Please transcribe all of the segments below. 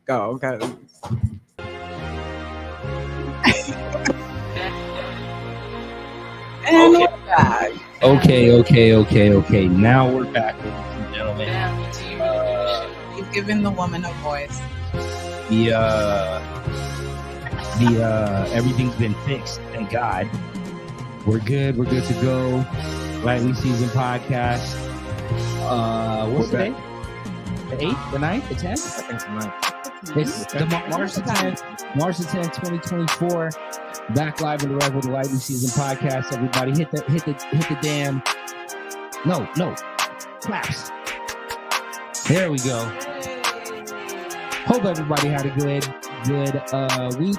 Go, okay. And we're back. Okay. Now we're back, ladies and gentlemen. You've given the woman a voice. The everything's been fixed, thank God. We're good to go. Lightly Seasoned Podcast. What's the day? The 8th, the 9th, the 10th? I think it's tonight. It's the March the 10th, 2024. Back live in the Red with the Lightly Seasoned Podcast. Everybody hit the damn. No. Claps. There we go. Hope everybody had a good week.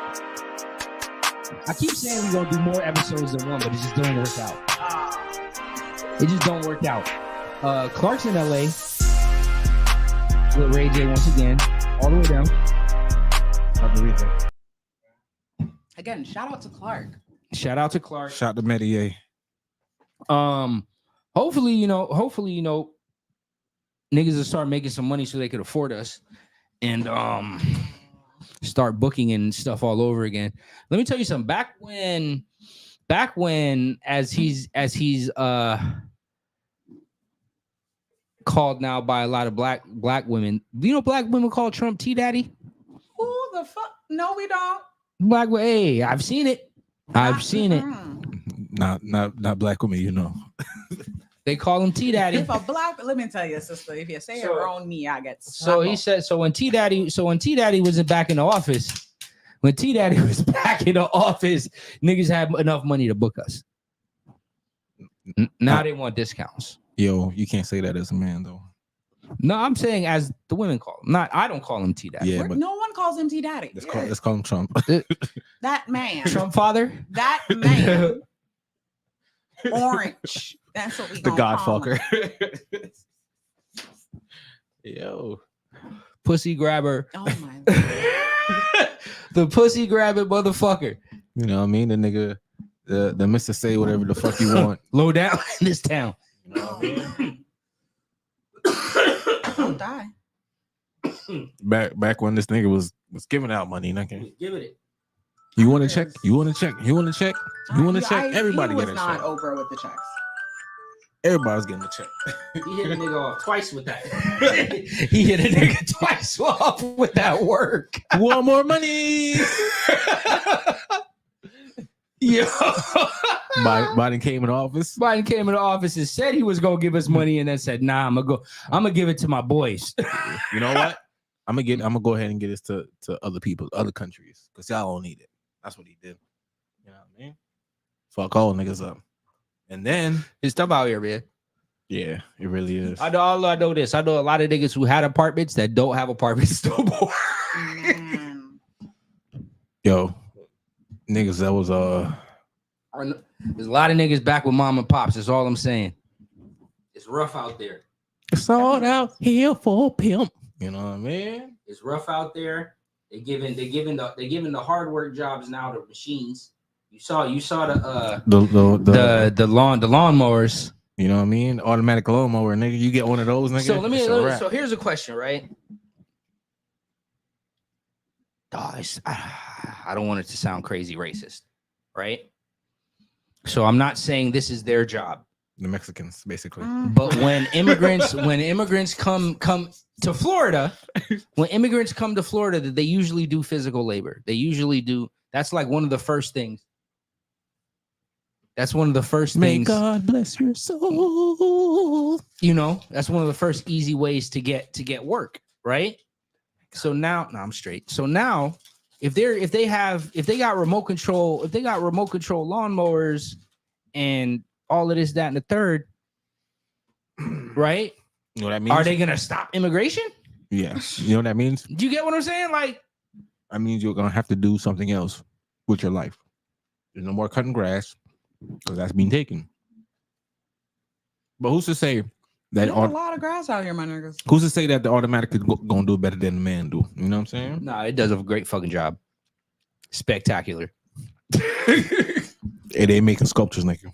I keep saying we're gonna do more episodes than one, but it just don't work out. It just don't work out. Clark's in LA with Ray J once again, all the way down. Again, shout out to Clark. Shout out to Clark. Shout to Medier. Hopefully, niggas will start making some money so they could afford us and start booking and stuff all over again. Let me tell you something. Back when as he's called now by a lot of black women. Do you know black women call Trump T Daddy? Who the fuck? No, we don't. Black, hey, I've seen it. I've seen it. Not black women, you know. They call him T Daddy. If a black, let me tell you, sister, if you say it wrong, me, I get. So he said. So when T Daddy wasn't back in the office, niggas had enough money to book us. Now they want discounts. Yo, you can't say that as a man though. No, I'm saying as the women call him. I don't call him T Daddy. Yeah, but no one calls him T Daddy. let's call him Trump. That man. Trump father. That man. Orange. That's what we The Godfucker. Yo. Pussy grabber. Oh my God. The pussy grabbing motherfucker. You know what I mean? The nigga, the Mr. Say whatever the fuck you want. Low down in this town. You know what I mean? Don't die. Back when this nigga was giving out money, nigga. Give it. You want to check? You want to check? You want to check? You want to check? Everybody he was get a not check. Oprah with the checks. Everybody's getting a check. He hit a nigga off twice with that. He hit a nigga twice off with that work. Want more money? Yo. Biden came in office. Biden came in the office and said he was gonna give us money, and then said, "Nah, I'm gonna give it to my boys." You know what? I'm gonna go ahead and get this to other people, other countries, because y'all don't need it. That's what he did. You know what I mean? Fuck all niggas up. And then It's tough out here, man. yeah, it really is. I know this. I know a lot of niggas who had apartments that don't have apartments no more. Yo, niggas that was There's a lot of niggas back with mom and pops. That's all I'm saying. It's rough out there. it's all out here for pimp. You know what I mean? It's rough out there. They giving the hard work jobs now to machines. You saw the lawnmowers. You know what I mean? Automatic lawnmower, nigga. You get one of those, nigga. So here's a question, right? I don't want it to sound crazy racist, right? So I'm not saying this is their job. The Mexicans, basically. But when immigrants come to Florida, they usually do physical labor. They usually do. That's like one of the first things. That's one of the first things. May God bless your soul. You know, that's one of the first easy ways to get work, right? So now, I'm straight. So now, if they got remote control lawnmowers and all of this, that, and the third, right? You know what that means? Are they gonna stop immigration? Yes. You know what that means? Do you get what I'm saying? Like, That means you're gonna have to do something else with your life. There's no more cutting grass because that's being taken. But who's to say that? There's a lot of grass out here, my niggas. Who's to say that the automatic is gonna do better than the man do? You know what I'm saying? no, it does a great fucking job. Spectacular. Hey, they making sculptures, nigga,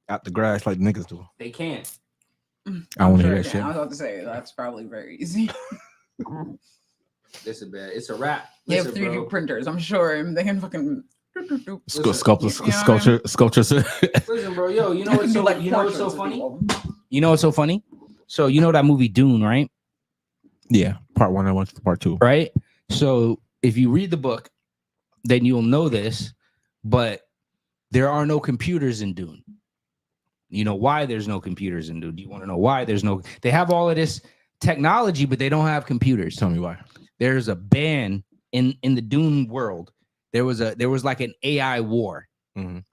out the grass like niggas do. They can't. I want to hear that shit. I was about to say that's probably very easy. It's a bad. It's a wrap. They have Listen, 3D bro. printers. I'm sure they can fucking. Sculpture. Listen, bro. Yo, you know what's so Like you know what's so portraits of funny? people. You know what's so funny? So you know that movie Dune, right? Yeah, part 1. I went to part 2. Right. So if you read the book, then you'll know this. But there are no computers in Dune. You know why there's no computers in Dune? Do you want to know why there's no? They have all of this technology, but they don't have computers. Tell me why. There's a ban in the Dune world. There was like an AI war Mhm.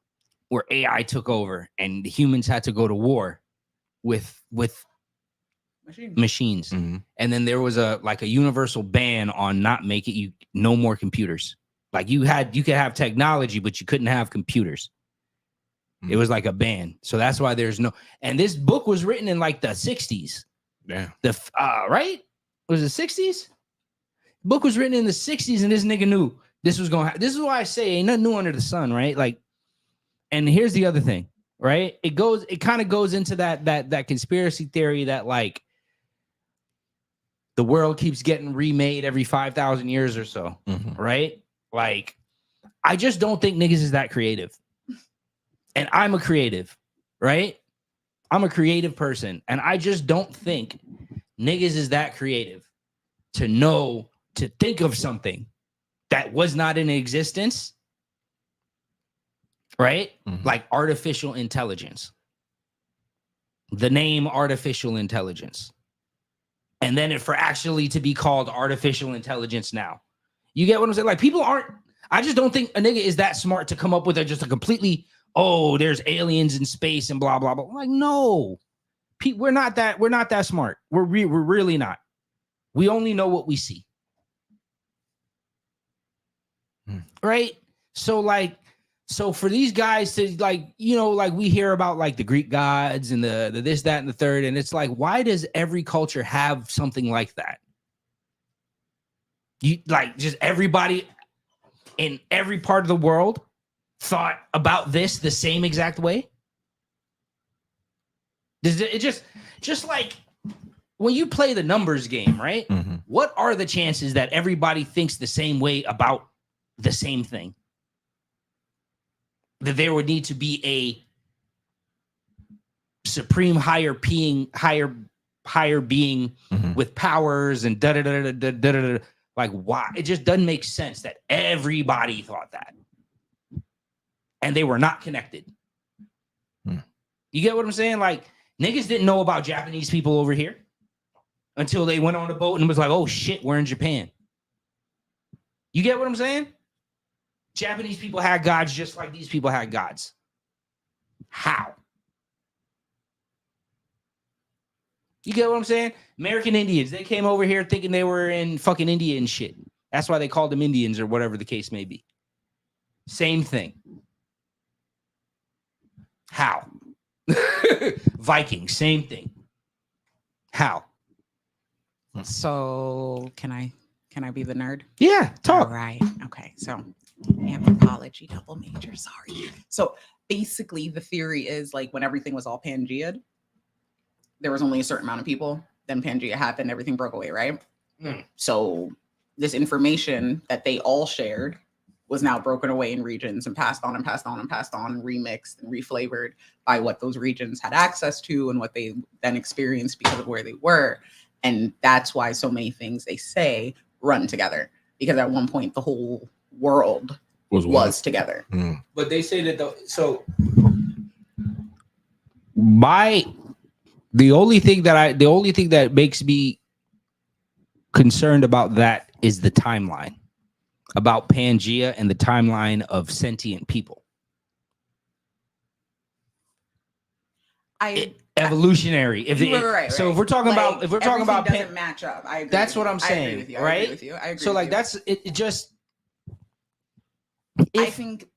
where AI took over and the humans had to go to war with machines. Mhm. And then there was a universal ban on not making you no more computers. Like you could have technology, but you couldn't have computers. It was like a ban. So that's why there's no. And this book was written in like the 60s. Yeah. Right? Was it 60s? Book was written in the 60s, and this nigga knew this was going to happen. This is why I say ain't nothing new under the sun, right? Like, and here's the other thing, right? It kind of goes into that conspiracy theory that like the world keeps getting remade every 5,000 years or so, right? Like, I just don't think niggas is that creative. And I'm a creative, right? I'm a creative person. And I just don't think niggas is that creative to think of something that was not in existence, right? Like artificial intelligence. The name artificial intelligence. And then for actually to be called artificial intelligence now. You get what I'm saying? Like I just don't think a nigga is that smart to come up with just a completely, there's aliens in space and blah, blah, blah. Like, no, we're not that smart. We're really not. We only know what we see. Right? So for these guys to we hear about like the Greek gods and the this, that, and the third. And it's like, why does every culture have something like that? You like just everybody in every part of the world thought about this the same exact way? Does it just like when you play the numbers game, right? What are the chances that everybody thinks the same way about the same thing? That there would need to be a supreme higher being with powers and da-da-da-da-da-da-da. Like, why? It just doesn't make sense that everybody thought that. And they were not connected. You get what I'm saying? Like, niggas didn't know about Japanese people over here until they went on a boat and was like, oh shit, we're in Japan. You get what I'm saying? Japanese people had gods just like these people had gods. How? You get what I'm saying? American Indians, they came over here thinking they were in fucking India and shit. That's why they called them Indians or whatever the case may be. Same thing. How? Vikings, same thing. How? So can I be the nerd? Yeah, talk. All right. Okay. So anthropology double major. Sorry. So basically the theory is like when everything was all Pangea'd, there was only a certain amount of people. Then Pangea happened, everything broke away, right? So this information that they all shared was now broken away in regions and passed on and passed on and passed on and remixed and reflavored by what those regions had access to and what they then experienced because of where they were. And that's why so many things they say run together, because at one point the whole world was together. But they say that the only thing that makes me concerned about that is the timeline about Pangea and the timeline of sentient people. Evolutionary. Right. So if we're talking about doesn't match up. I agree. That's what I'm saying. I agree with you. Right? I agree with you. I agree. So like with you. I think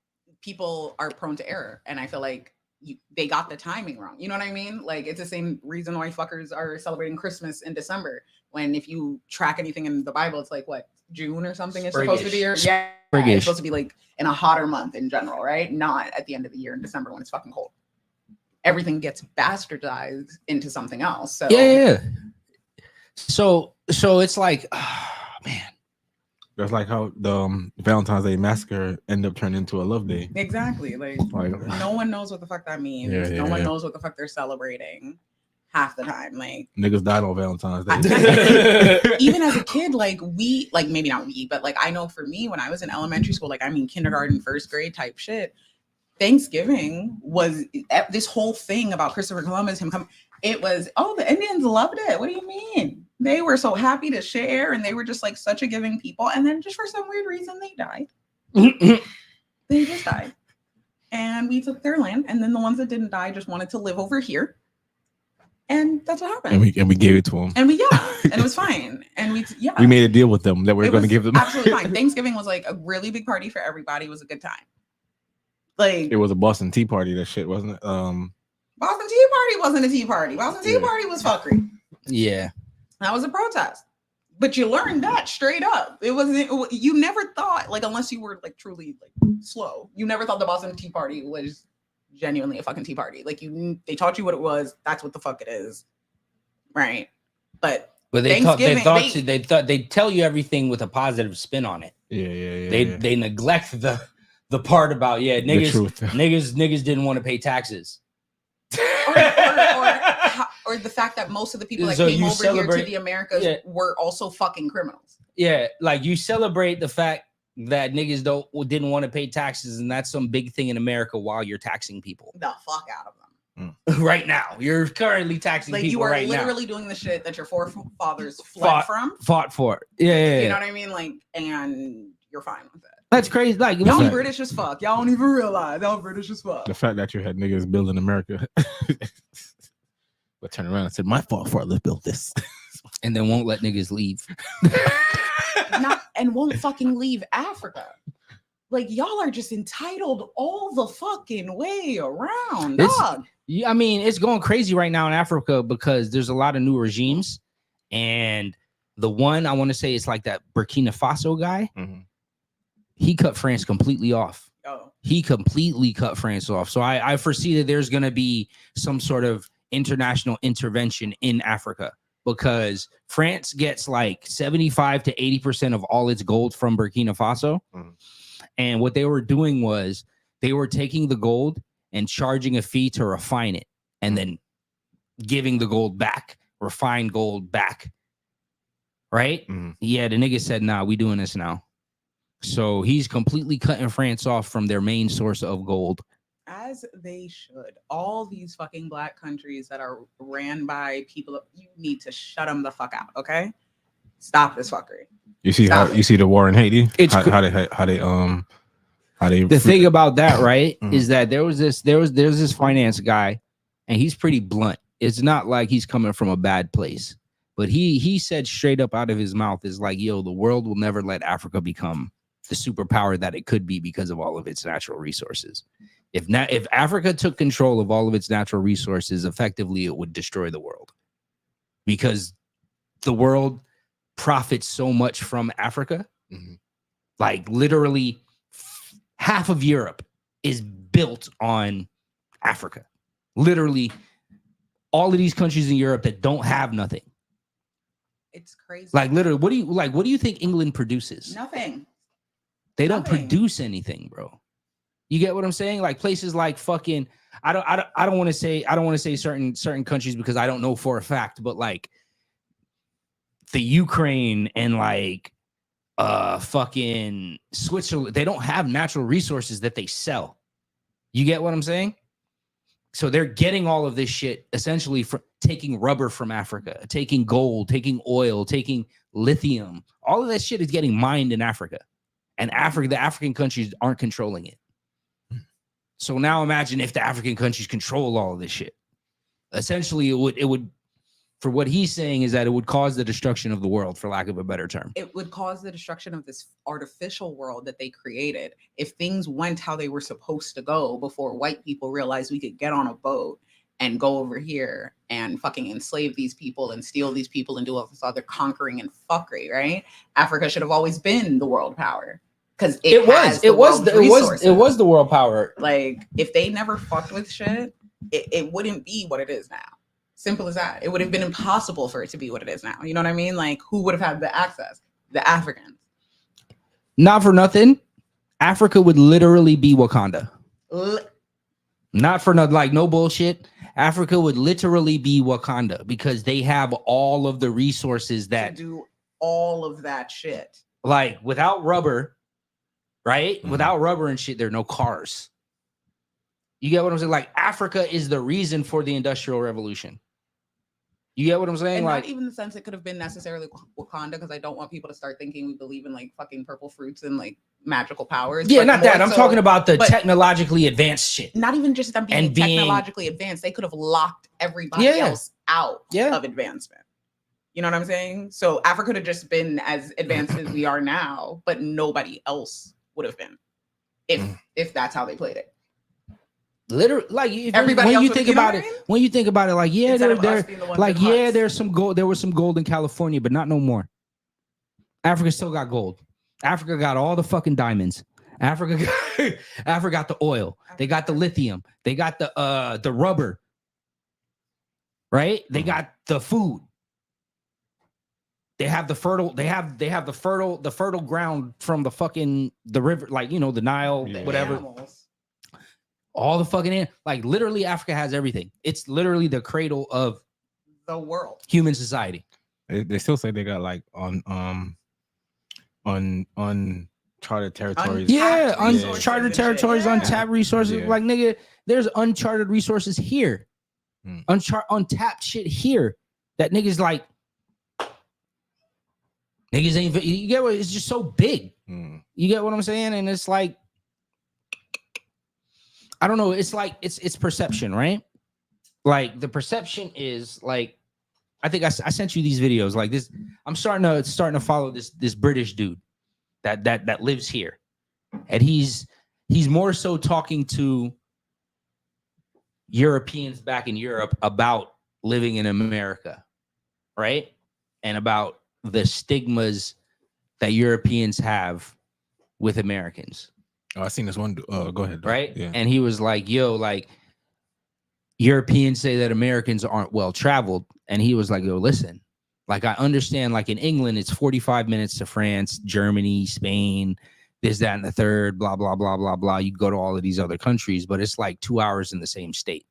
people are prone to error, and I feel like they got the timing wrong. You know what I mean? Like it's the same reason why fuckers are celebrating Christmas in December. When if you track anything in the Bible, it's like what, June or something is supposed to be. It's supposed to be like in a hotter month in general, right? Not at the end of the year in December when it's fucking cold. Everything gets bastardized into something else. So yeah. So it's like, oh, man, That's like how the Valentine's Day massacre ended up turning into a love day. Exactly. Like no one knows what the fuck that means. Yeah, no one yeah. knows what the fuck they're celebrating half the time. Like Niggas died on Valentine's Day. even as a kid, like we, like maybe not we, but like I know for me when I was in elementary school, like I mean kindergarten, first grade type shit, Thanksgiving was this whole thing about Christopher Columbus, him coming. It was, oh, the Indians loved it. What do you mean? They were so happy to share, and they were just like such a giving people. And then just for some weird reason, they died. They just died. And we took their land. And then the ones that didn't die just wanted to live over here. And that's what happened. and we gave it to them. And it was fine. And we made a deal with them that we were going to give them. Absolutely fine. Thanksgiving was like a really big party for everybody. It was a good time. Like it was a Boston Tea Party. That shit, wasn't it? Boston Tea Party wasn't a tea party. Boston Tea Party was fuckery. Yeah, that was a protest. But you learned that straight up. It wasn't. You never thought, like, unless you were like truly like slow, you never thought the Boston Tea Party was genuinely a fucking tea party. Like they taught you what it was. That's what the fuck it is, right? But they thought they'd tell you everything with a positive spin on it. Yeah. They neglect the part about niggas didn't want to pay taxes. or the fact that most of the people that So came you over here to celebrate- the Americas were also fucking criminals. Yeah, like you celebrate the fact that niggas didn't want to pay taxes, and that's some big thing in America while you're taxing people. The fuck out of them. Right now. You're currently taxing like people you are right literally now. doing the shit that your forefathers fought for. Yeah. You know what I mean? Like, and you're fine with it. That's crazy. Like y'all British as fuck. Y'all don't even realize y'all British as fuck. The fact that you had niggas building America, but turn around and said, "My forefathers built this," and then won't let niggas leave. And won't fucking leave Africa. Like y'all are just entitled all the fucking way around, dog. I mean, it's going crazy right now in Africa because there's a lot of new regimes, and the one I want to say is like that Burkina Faso guy. Mm-hmm. He cut France completely off. Oh. He completely cut France off. So I foresee that there's going to be some sort of international intervention in Africa because France gets like 75 to 80% of all its gold from Burkina Faso. Mm-hmm. And what they were doing was they were taking the gold and charging a fee to refine it and then giving the gold back, refined gold back. Right? Mm-hmm. Yeah, the nigga said, nah, we doing this now. So he's completely cutting France off from their main source of gold. As they should. All these fucking black countries that are ran by people, you need to shut them the fuck out, okay? Stop this fuckery. You see you see the war in Haiti? It's how they the thing about that, right, is that there's this finance guy, and he's pretty blunt. It's not like he's coming from a bad place, but he said straight up out of his mouth is like, yo, the world will never let Africa become the superpower that it could be because of all of its natural resources. If Africa took control of all of its natural resources, effectively it would destroy the world because the world profits so much from Africa. Mm-hmm. Like literally half of Europe is built on Africa. Literally all of these countries in Europe that don't have nothing. It's crazy. Like literally, what do you think England produces? Nothing. They don't produce anything, bro. You get what I'm saying? Like places like fucking, I don't want to say certain countries because I don't know for a fact, but like the Ukraine and like fucking Switzerland, they don't have natural resources that they sell. You get what I'm saying? So they're getting all of this shit essentially from taking rubber from Africa, taking gold, taking oil, taking lithium. All of that shit is getting mined in Africa. And the African countries aren't controlling it. So now imagine if the African countries control all of this shit. Essentially, it would, for what he's saying is that it would cause the destruction of the world, for lack of a better term. It would cause the destruction of this artificial world that they created. If things went how they were supposed to go before white people realized we could get on a boat and go over here and fucking enslave these people and steal these people and do all this other conquering and fuckery, right? Africa should have always been the world power. Because it was the world power. Like if they never fucked with shit, it wouldn't be what it is now. Simple as that. It would have been impossible for it to be what it is now. You know what I mean? Like who would have had the access? The Africans. Not for nothing, Africa would literally be Wakanda. Not for nothing, like no bullshit. Africa would literally be Wakanda because they have all of the resources To that, do all of that shit. like, without rubber, right? Mhm. Without rubber and shit, there are no cars. You get what I'm saying? Like, Africa is the reason for the Industrial Revolution. You get what I'm saying? And Like, not even the sense it could have been necessarily Wakanda, because I don't want people to start thinking we believe in like fucking purple fruits and like magical powers. yeah, but not more that. I'm so- talking about the but- technologically advanced shit. Not even just them being And being- technologically advanced. They could have locked everybody Yeah. else out Yeah. of advancement. You know what I'm saying? So Africa could have just been as advanced as we are now, but nobody else would have been if that's how they played it. Literally, like, if Everybody when else you would- think you know about what it, I mean? when you think about it, like, yeah, Instead there, of us there, being the ones like, in yeah, huts. there's some gold. There was some gold in California, but not no more. Africa still got gold. Africa got all the fucking diamonds. Africa got the oil. They got the lithium. They got the rubber. Right? They got the food. They have the fertile. They have the fertile ground from the river, like, you know, the Nile, Yeah. whatever. Animals. All the fucking like, literally, Africa has everything. It's literally the cradle of The world. human society. They still say they got like on uncharted territories. Yeah, resources uncharted and shit. territories, Yeah. untapped resources. Yeah. Like, nigga, there's uncharted resources here. Hmm. Untapped shit here. That niggas like. Niggas ain't. You get what? It's just so big. Mm. You get what I'm saying? And it's like, I don't know. It's like it's perception, right? Like, the perception is like, I think I sent you these videos like this. I'm starting to follow this British dude that lives here, and he's more so talking to Europeans back in Europe about living in America, right? And about the stigmas that Europeans have with Americans, Oh, I seen this one. Go ahead. right? Yeah. And he was like, yo, like, Europeans say that Americans aren't well traveled. And he was like, yo, listen, like, I understand, like, in England, it's 45 minutes to France, Germany, Spain, this, that, and the third, blah, blah, blah, blah, blah. You go to all of these other countries, but it's like 2 hours in the same state,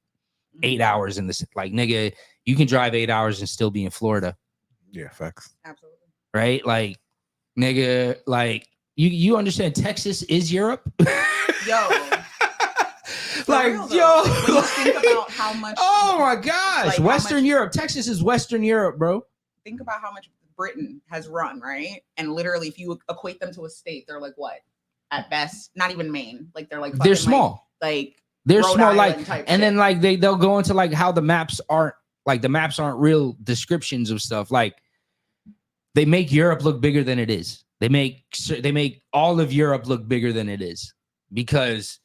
8 hours in this, like, nigga, you can drive 8 hours and still be in Florida, Yeah, facts. Absolutely. right? Like, nigga, like, you understand Texas is Europe? Yo. For Like, real, though. yo, When you think about how much oh my gosh, like, how Western much- Europe. Texas is Western Europe, bro. think about how much Britain has run, right? And literally, if you equate them to a state, they're like what? At best, not even Maine. Like they're like They're fucking, small. Like They're Rhode small, like, Island type and then shit. like they'll go into like how the maps aren't real descriptions of stuff. Like, they make Europe look bigger than it is. They make all of Europe look bigger than it is because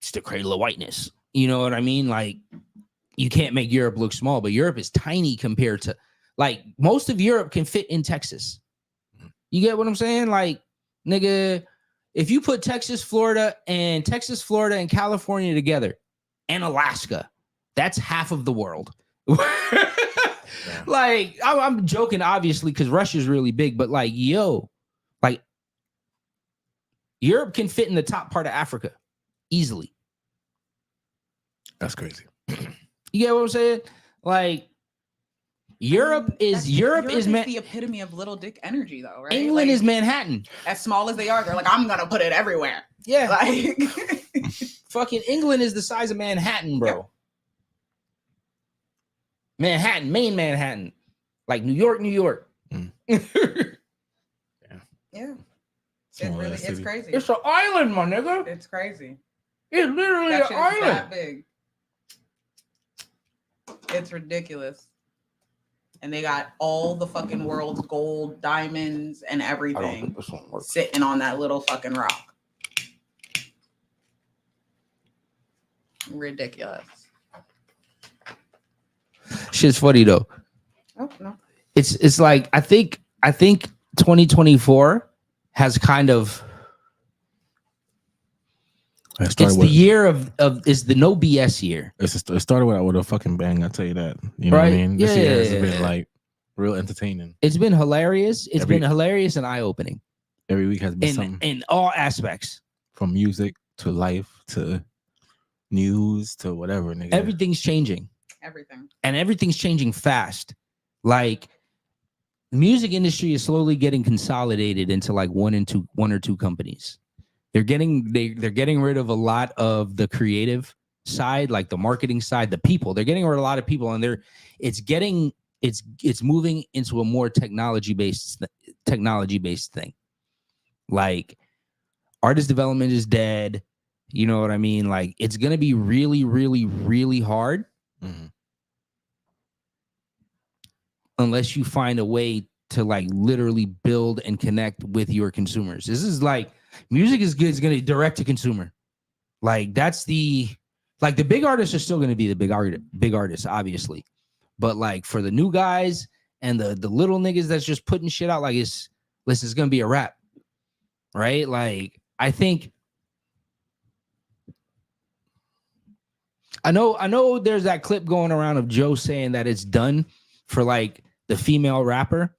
it's the cradle of whiteness. You know what I mean? Like, you can't make Europe look small, but Europe is tiny compared to, like, most of Europe can fit in Texas. You get what I'm saying? Like, nigga, if you put Texas, Florida, and California together, and Alaska, that's half of the world. Like, I'm joking, obviously, because Russia's really big, but like, yo, like, Europe can fit in the top part of Africa easily. That's crazy. You get what I'm saying? Like, Europe is the epitome of little dick energy, though, right? England Like, is Manhattan. as small as they are. They're like, I'm gonna put it everywhere. Yeah, Like, fucking England is the size of Manhattan, bro. Manhattan, main Manhattan, like New York. Mm. yeah, Small ass it's city. crazy. It's an island, my nigga. It's crazy. It's literally That an shit is island. that big. It's ridiculous. And they got all the fucking world's gold, diamonds, and I don't everything think this one works. sitting on that little fucking rock. Ridiculous. Shit's funny though. Oh no. It's like I think 2024 has kind of It it's the year of is the no BS year. it started with a fucking bang. I'll tell you that. You know what I Right? mean? This year has Yeah. been like real entertaining. It's been hilarious. It's Every- been hilarious and eye-opening. Every week has been something, in all aspects. from music to life to news to whatever, nigga. Everything's changing. Everything. And everything's changing fast. Like, the music industry is slowly getting consolidated into like one or two companies. They're getting rid of a lot of the creative side, like the marketing side, the people. They're getting rid of a lot of people, and it's moving into a more technology based thing. Like, artist development is dead. You know what I mean? Like, it's gonna be really, really, really hard. Mhm. Unless you find a way to like literally build and connect with your consumers. This is like, music is good. It's going to direct to consumer. Like, that's the big artists are still going to be the big artists, obviously. But like, for the new guys and the little niggas that's just putting shit out, like, it's going to be a rap. Right? Like, I think, I know there's that clip going around of Joe saying that it's done for like the female rapper,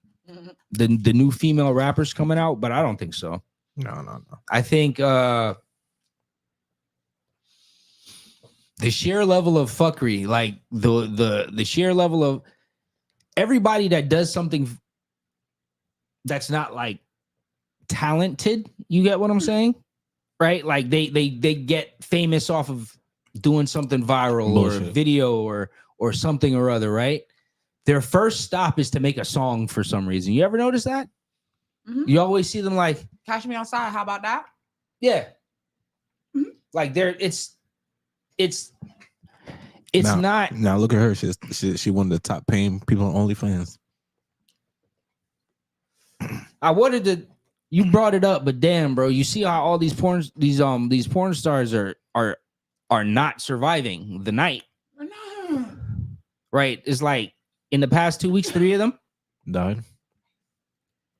the new female rappers coming out, but I don't think so. No. I think the sheer level of fuckery, like the sheer level of everybody that does something that's not like talented, you get what I'm saying? Right? Like they get famous off of doing something viral Bullshit. or a video or something or other, right? Their first stop is to make a song for some reason. You ever notice that? Mhm. You always see them like, Catch Me Outside. How about that? yeah. Mhm. Like, it's not. Now look at her. She one of the top paying people on OnlyFans. I wanted to. You brought it up, but damn, bro, you see how all these porn stars are not surviving the night, No. right? It's like, in the past 2 weeks, 3 of them Died.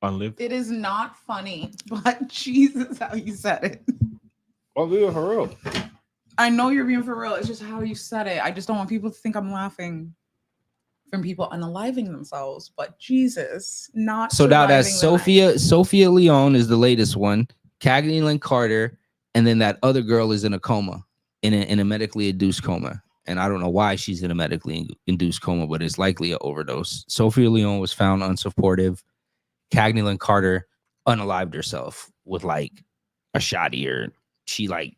Unlived. It is not funny, but Jesus, how you said it. Oh, we were for real. I know you're being for real. It's just how you said it. I just don't want people to think I'm laughing from people unaliving themselves. But Jesus, not So now that's surviving the night. Sophia Leone is the latest one. Cagney Lynn Carter, and then that other girl is in a coma, in a medically induced coma. And I don't know why she's in a medically induced coma, but it's likely an overdose. Sophia Leone was found unsupportive. Cagney Lynn Carter unalived herself with like a shotty, or she like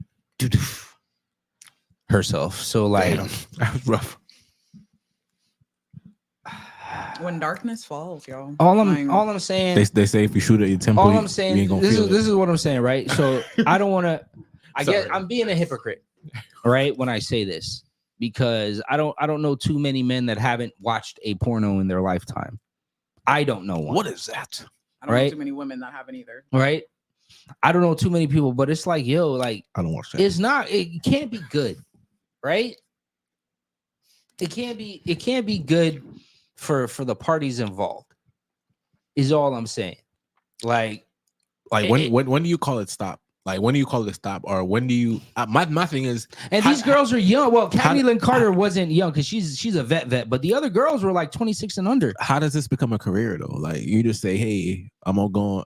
herself. So like, Damn. That was rough. When darkness falls, y'all. all I'm saying, They say if you shoot at your temple, all I'm you saying, ain't gonna this feel it. is what I'm saying, right? So I don't want to. I guess Sorry. I'm being a hypocrite, right, when I say this, because I don't know too many men that haven't watched a porno in their lifetime. I don't know one. What is that? I don't know right? too many women that haven't either. Right? I don't know too many people, but it's like, yo, like, I don't watch that. it can't be good, right? It can't be good for the parties involved, is all I'm saying. Like when do you call it stop? Like, when do you call it stop? Or when do you my thing is, and how- these girls are young. Well, how- Cagney Lynn Carter wasn't young because she's a vet, but the other girls were like 26 and under. how does this become a career though? Like, you just say, hey, I'm gonna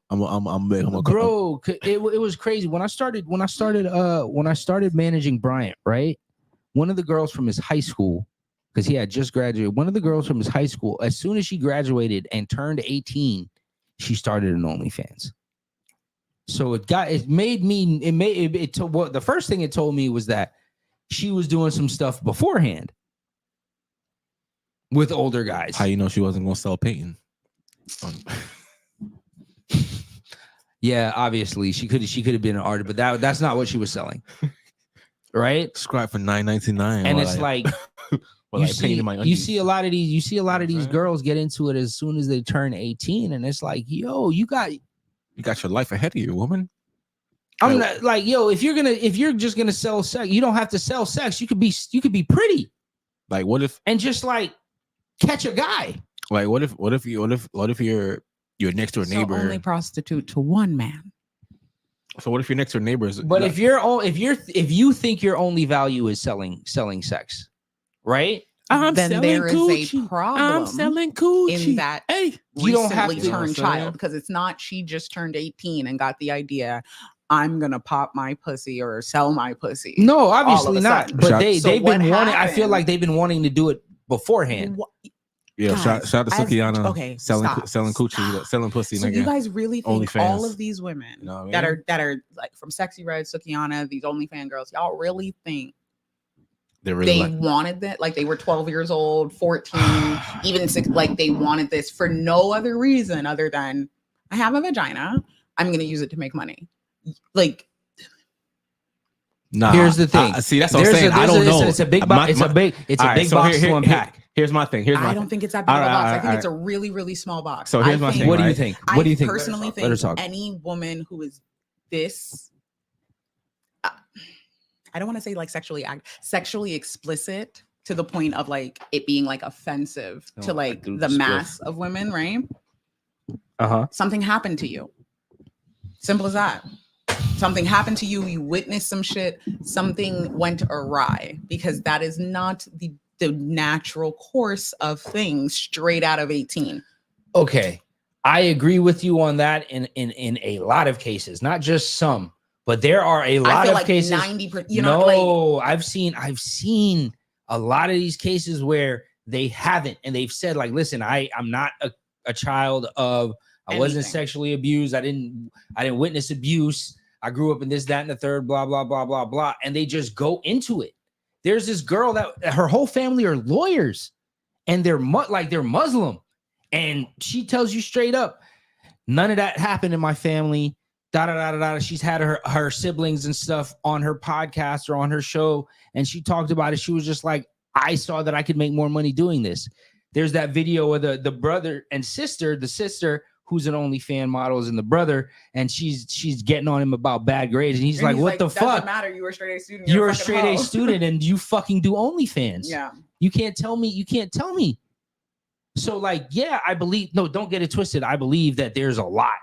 Bro, it was crazy when I started managing Bryant, right? One of the girls from his high school, because he had just graduated, one of the girls from his high school, as soon as she graduated and turned 18, she started an OnlyFans. So the first thing it told me was that she was doing some stuff beforehand with older guys. How you know she wasn't gonna sell painting? Yeah, obviously she could have been an artist, but that's not what she was selling, right? Subscribe for $9.99. And it's like, you see a lot of these girls get into it as soon as they turn 18, and it's like, yo, you got your life ahead of you, woman. I'm not like, yo, if you're just gonna sell sex, you don't have to sell sex. You could be pretty. Like, what if And just like catch a guy. like what if you're next door So neighbor? only prostitute to one man. So what if your next door neighbor is? But if you think your only value is selling sex, right? I'm then selling there is coochie. a problem I'm selling coochie. in that Hey, You don't have recently to. You know what I'm turned saying? child, because it's not she just turned 18 and got the idea, I'm gonna pop my pussy or sell my pussy. No, all of obviously a not. sudden. But Shout- they've So been what wanting. I feel happened- like they've been wanting to do it beforehand. Wha- yeah, shout Guys, to as- Sukiana. okay, selling stop, selling coochie, stop. selling pussy, So nigga. you guys really think all OnlyFans. of these women You know what I that mean? are like from Sexy Red, Sukiana, these OnlyFans girls, y'all really think They're really they like, wanted that? Like they were 12 years old, 14, even six, like they wanted this for no other reason other than I have a vagina, I'm gonna use it to make money. Like nah. Here's the thing. See, that's what I'm saying. I don't know. It's a big box. It's a big. It's a All right, big so box to unpack. Here's my thing. Here's my I thing. don't think it's that big of a All right, box. all I right, think all it's a really, really small box. So here's my think- thing, What do you right? think? I What do you think? personally Let her think talk. any woman who is this, I don't want to say like sexually explicit to the point of like it being like offensive to Oh, like do the the mass of women, right? Uh-huh. Something happened to you. Simple as that. Something happened to you, you witnessed some shit, something went awry, because that is not the natural course of things straight out of 18. Okay, I agree with you on that in a lot of cases, not just some, but there are a I lot feel of like cases. 90%, you know, like No, I've seen a lot of these cases where they haven't, and they've said like, listen, I'm not a child of, I wasn't Anything. sexually abused, I didn't witness abuse, I grew up in this, that, and the third, blah, blah, blah, blah, blah, and they just go into it. There's this girl that her whole family are lawyers, and they're Muslim, and she tells you straight up, none of that happened in my family. Da da da da da. She's had her siblings and stuff on her podcast or on her show, and she talked about it. She was just like, I saw that I could make more money doing this. There's that video of the brother and sister, the sister who's an OnlyFans model is in the brother, and she's getting on him about bad grades, and he's like, what the doesn't fuck? matter. You were a straight A student. You're a fucking straight A hoe." student and you fucking do OnlyFans. Yeah. You can't tell me. So like, yeah, I believe, no, don't get it twisted. I believe that there's a lot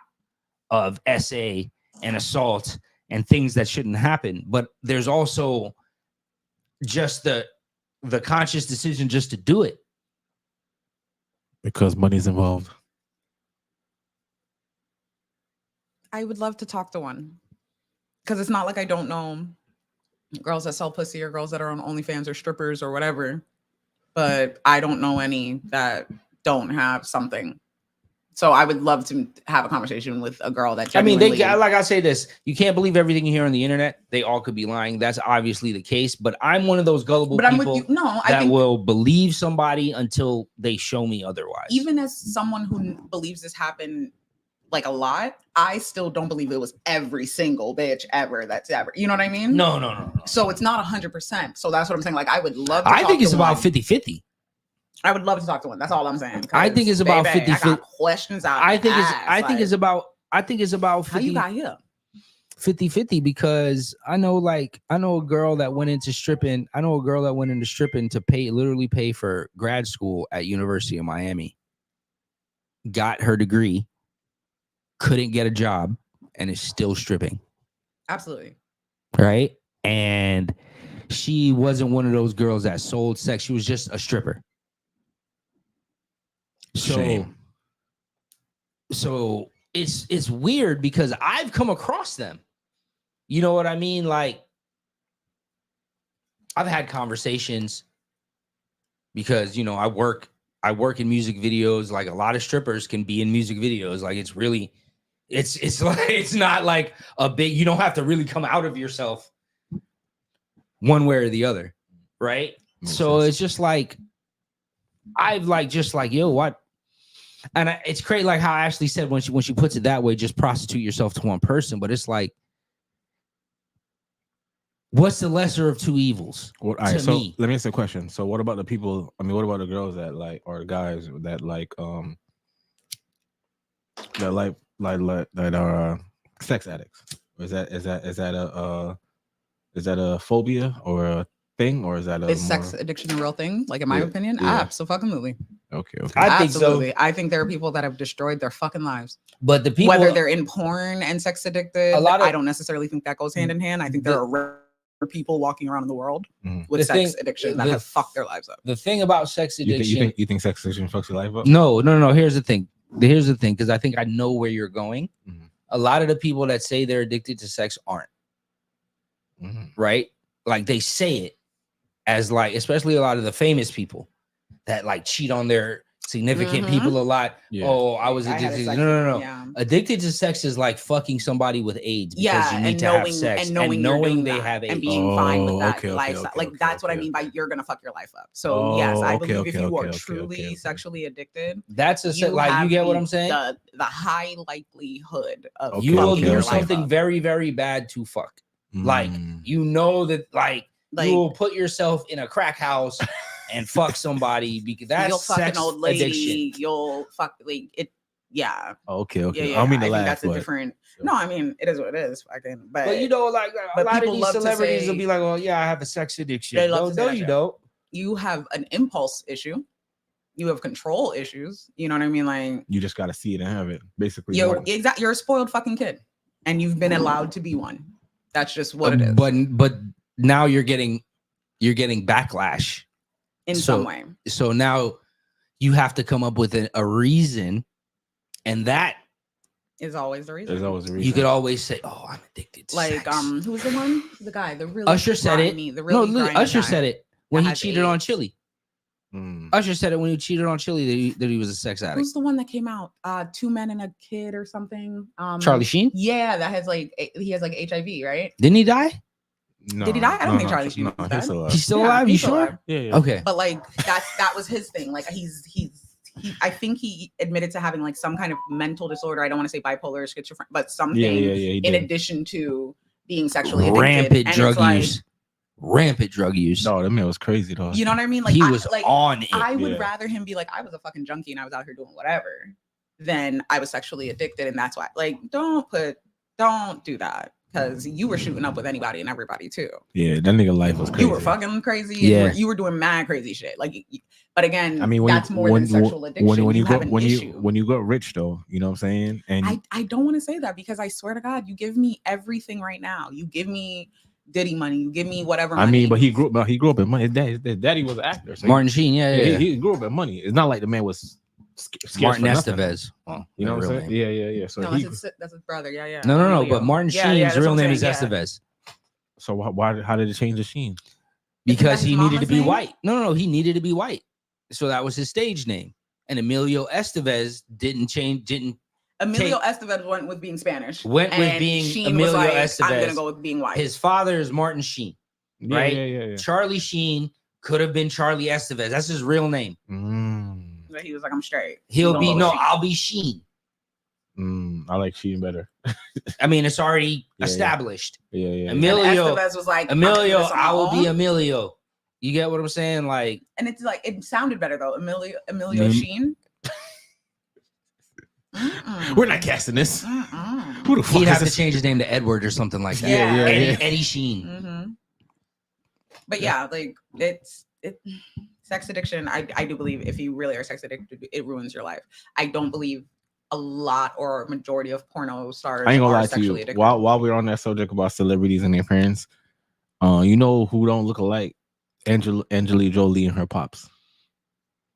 of SA and assault and things that shouldn't happen, but there's also just the conscious decision just to do it. because money's involved. I would love to talk to one, because it's not like I don't know girls that sell pussy or girls that are on OnlyFans or strippers or whatever, but I don't know any that don't have something. So I would love to have a conversation with a girl that I mean, genuinely, like I say this, you can't believe everything you hear on the internet. They all could be lying. That's obviously the case, but I'm one of those gullible but I'm with people you. No, I that think will believe somebody until they show me otherwise. even as someone who believes this happened like a lot, I still don't believe it was every single bitch ever that's ever, you know what I mean? No. So it's not 100%. So that's what I'm saying. Like I would love to I talk think it's to about one. 50-50. I would love to talk to one. That's all I'm saying. I think it's about 50. 50. I got questions out. I think it's like, about how you 50, got here. 50-50 because I know a girl that went into stripping. I know a girl that went into stripping to literally pay for grad school at University of Miami. Got her degree, couldn't get a job, and is still stripping. Absolutely. Right? And she wasn't one of those girls that sold sex. She was just a stripper. Shame. So it's weird because I've come across them. You know what I mean? Like I've had conversations because, you know, I work in music videos. Like a lot of strippers can be in music videos. Like it's really, it's like, it's not like a big, you don't have to really come out of yourself one way or the other. Right. Makes So sense. it's just like, I've like, just like, yo, what? And it's crazy. Like how Ashley said, when she puts it that way, just prostitute yourself to one person. But it's like, what's the lesser of two evils? All right, to so me? let me ask you a question. So what about the people? I mean, what about the girls that like, or guys that like, that are sex addicts? Is that a phobia or a thing, or is that a Is more, sex addiction a real thing? Like in my Yeah, opinion? yeah. Absolutely. okay? I think so. Absolutely. I think there are people that have destroyed their fucking lives. But the people, Whether they're in porn and sex addicted, A lot of- I don't necessarily think that goes hand in hand. I think there are for people walking around in the world Mhm. with The sex thing- addiction that the- have fucked their lives up. The thing about sex addiction, You think sex addiction fucks your life up? no. Here's the thing, because I think I know where you're going. Mhm. A lot of the people that say they're addicted to sex aren't, Mhm. right? Like they say it as like, especially a lot of the famous people that like cheat on their significant Mhm. people a lot. Yeah. Oh, I was I had a addicted. sex- No. Yeah. Addicted to sex is like fucking somebody with AIDS because Yeah, you need and to knowing have sex and knowing they that have AIDS. and being fine with Oh, that okay, lifestyle. okay, Like okay, that's what I okay. mean by you're gonna fuck your life up. So yes, Oh, I okay, believe if okay, you are okay, truly okay. sexually addicted, That's a you like you have get what the- I'm saying. The high likelihood of Okay, You will fucking do your okay. life something up. very, very bad to fuck. Like Mm. you know that like Like you will put yourself in a crack house and fuck somebody because that's you'll fuck sex an old lady. addiction. You'll fuck like it. Yeah, Okay, yeah, okay. yeah. I don't mean to think laugh, that's a but different. No, I mean it is what it is. Fucking, But you know, like a but lot of people these love to celebrities will say- be like, "Oh yeah, I have a sex addiction." They love No, to say no, that you shit. don't. you have an impulse issue. You have control issues. You know what I mean? Like you just gotta see it and have it. Basically, you're you're a spoiled fucking kid, and you've been allowed to be one. That's just what it is. But now you're getting backlash. in so- some way. So now you have to come up with a reason, and that Is always the reason. there's always a reason. you could always say, "Oh, I'm addicted to like sex." who's the one? The guy, the really Usher said it. grimy, the No, really look, grimy Usher guy said it when he has cheated on AIDS. Chili. Mm. Usher said it when he cheated on Chili that he was a sex addict. Who's the one that came out? 2 men and a kid or something. Charlie Sheen? Yeah, that has like he has like HIV, right? Didn't he die? No, Did he die? I don't think no, Charlie Sheen no, was he's dead. still alive. He's still Yeah, alive. You he's still sure? alive. Yeah, yeah. Okay. But like that was his thing. Like he I think he admitted to having like some kind of mental disorder. I don't want to say bipolar or schizophrenia, but something Yeah, he in did. addition to being sexually addicted. Rampant And drug it's like, use. Rampant drug use. No, that man was crazy though. You know what I mean? Like he I, was like on it. I would Yeah. rather him be like, I was a fucking junkie and I was out here doing whatever, than I was sexually addicted. And that's why, like, don't do that. Because you were shooting up with anybody and everybody too. Yeah, that nigga life was crazy. You were fucking crazy. And Yeah. you were doing mad crazy shit. Like, but again, I mean, when that's you, more when, than sexual addiction. when you have go an when issue. you got rich though, you know what I'm saying? And I don't want to say that because I swear to God, you give me everything right now. You give me Diddy money. You give me whatever. I Money. mean, but he grew up in money. His daddy was an actor. So Martin Sheen, yeah. he grew up in money. It's not like the man was scarce Martin for nothing. Estevez. Well, You know what I'm real saying? name. Yeah. So no, he, that's his brother. Yeah. No. Emilio. But Martin Yeah, Sheen's that's real what I'm name is saying, yeah. Estevez so why? How did it change the Sheen? Isn't because that he his needed to mama's be name? white. No. He needed to be white, so that was his stage name. And Emilio Estevez didn't change. Emilio Estevez went with being Spanish. Went with and being Sheen Emilio was like, I'm Estevez. gonna go with being white. His father is Martin Sheen. Yeah, Right? Yeah. Charlie Sheen could have been Charlie Estevez. That's his real name. But he was like, I'm straight. He'll Gonna be go with no. Sheen. I'll be Sheen. I like Sheen better. I mean, it's already Yeah. established. Yeah. And Emilio, Estevez was like, I'm gonna do Emilio, this on my I will be own. Emilio. You get what I'm saying? Like, And it's like it sounded better though. Emilio Mm. Sheen. Mm-mm. We're not casting this. Mm-mm. Who the fuck he'd is have to this? change his name to Edward or something like that. Yeah, Eddie Sheen. Mhm. But yeah, like sex addiction. I do believe if you really are sex addicted, it ruins your life. I don't believe a lot or majority of porno stars I ain't gonna are lie to sexually you. addicted. While we're on that subject about celebrities and their parents, you know who don't look alike? Angelina Jolie and her pops.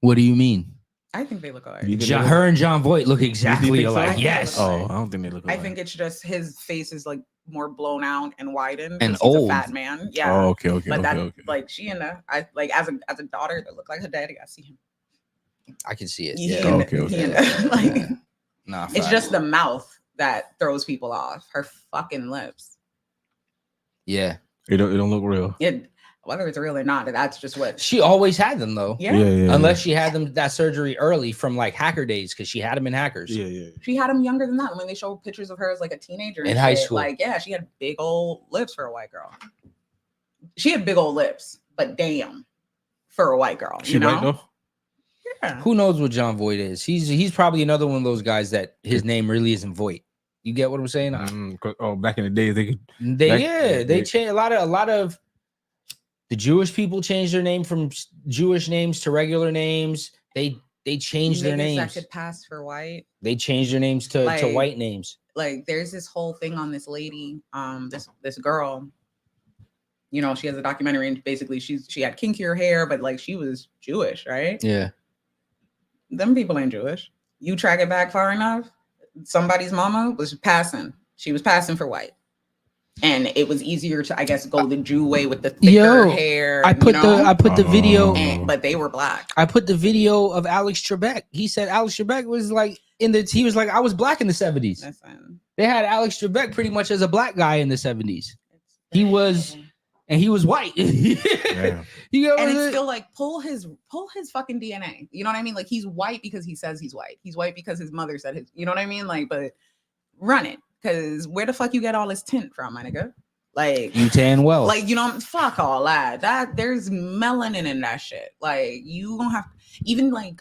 What do you mean? I think they look alike. You think they look- Her and John Voight look exactly think so? alike. I think Yes. they Oh, I don't think they look I alike. think it's just his face is like more blown out and widened. And 'cause he's old. a fat man. Yeah. Oh, okay. but that Okay. like she and I like as a daughter that look like her daddy. I see him. I can see it. He Yeah. and- Okay. he and- like Nah, it's facts. just the mouth that throws people off. Her fucking lips. Yeah. It don't look real. Whether it's real or not, that's just what. She always had them though. Yeah. Unless she had them that surgery early from like hacker days, because she had them in hackers. Yeah. She had him younger than that. When they show pictures of her as like a teenager and In high shit, school. like yeah, she had big old lips for a white girl. She had big old lips, but damn, for a white girl, She you know. white though. Yeah. Who knows what John Voight is? He's probably another one of those guys that his name really isn't Voight. You get what I'm saying? Back in the days they could. They changed a lot of the Jewish people changed their name from Jewish names to regular names. They changed their Niggas names. that could pass for white. They changed their names to Like- white names. Like there's this whole thing on this lady, this girl. You know, she has a documentary and basically she had kinkier hair, but like she was Jewish, right? Yeah. Them people ain't Jewish. You track it back far enough, somebody's mama was passing. She was passing for white. And it was easier to, I guess, go the Jew way with the thicker hair. I put the video, but they were black. I put the video of Alex Trebek. He said Alex Trebek was like he was like, I was black in the 70s. Listen, They had Alex Trebek pretty much as a black guy in the 70s. He was, and he was white. Yeah. You know, and it's still like pull his fucking DNA. You know what I mean? Like he's white because he says he's white. He's white because his mother said his. You know what I mean? Like, but run it, because where the fuck you get all this tint from, my nigga? Like you tan well. Like, you know, fuck all that. That there's melanin in that shit. Like you don't have even like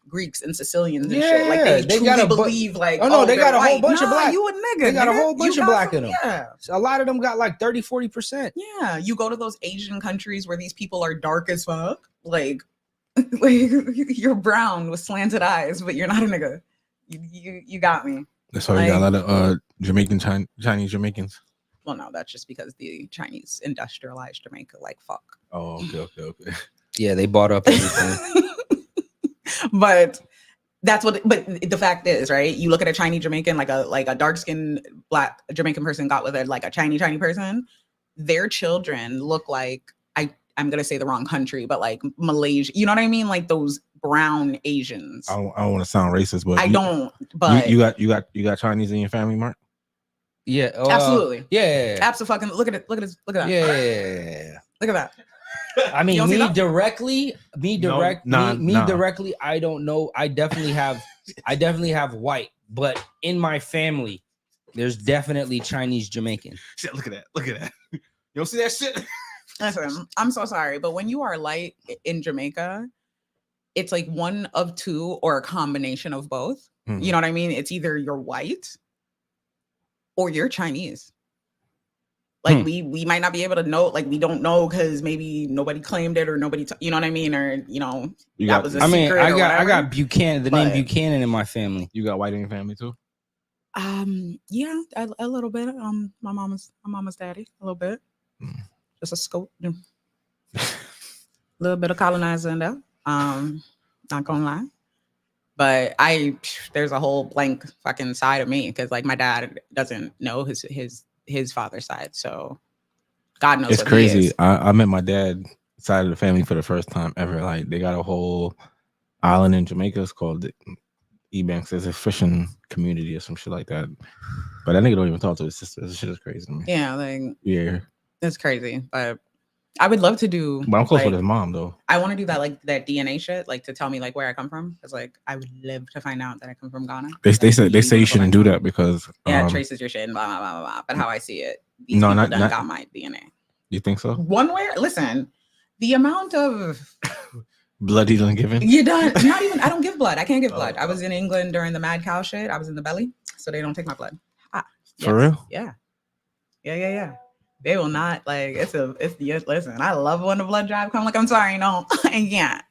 Greeks and Sicilians and shit. Like they truly gotta believe like they got a whole white. bunch of black. You a nigga. They got a nigga. whole bunch You of got black some- in them. Yeah. A lot of them got like 30-40%. Yeah. You go to those Asian countries where these people are dark as fuck. Like you're brown with slanted eyes, but you're not a nigga. You got me. That's why we got a lot of Chinese Jamaicans. Well, no, that's just because the Chinese industrialized Jamaica like fuck. Oh, okay. Yeah, they bought up everything. But that's what. But the fact is, right? You look at a Chinese Jamaican, like a dark skinned black Jamaican person got with a Chinese person. Their children look like I'm gonna say the wrong country, but like Malaysia. You know what I mean? Like those brown Asians. I don't want to sound racist, but I don't. But you got Chinese in your family, Mark? Yeah, absolutely. Yeah, absolutely. Look at it. Look at that. Yeah, look at that. I mean, me directly, I don't know. I definitely have white, but in my family, there's definitely Chinese Jamaican. Shit, look at that. You don't see that shit? Listen, I'm so sorry, but when you are light in Jamaica, it's like one of two or a combination of both. Mm-hmm. You know what I mean? It's either you're white or you're Chinese. Like we might not be able to know, like we don't know because maybe nobody claimed it or nobody, you know what I mean? Or, you know, was a secret. I got Buchanan, name Buchanan in my family. You got white in your family too? Yeah, a little bit. My mama's daddy, a little bit. Just a scope. A little bit of colonizer in there. Not gonna lie. But there's a whole blank fucking side of me because like my dad doesn't know his father's side, so God knows. It's what crazy. He is. I met my dad side of the family for the first time ever. Like they got a whole island in Jamaica. It's called Ebanks. There's a fishing community or some shit like that. But that nigga don't even talk to his sister. This shit is crazy to me. Yeah, like Yeah, it's crazy. But I would love to do. But I'm close like, with his mom though. I want to do that, like that DNA shit, like to tell me like where I come from, because like I would live to find out that I come from Ghana. They say you shouldn't do that because it traces your shit and blah blah blah blah blah. But how I see it, these no, people not got my DNA. You think so? One way, listen, the amount of blood he done given. you done. Not even. I don't give blood. I can't give blood. I was in England during the mad cow shit. I was in the belly, so they don't take my blood. For real? Yeah. They will not like listen, I love when the blood drive come. Like, I'm sorry, no, I can't.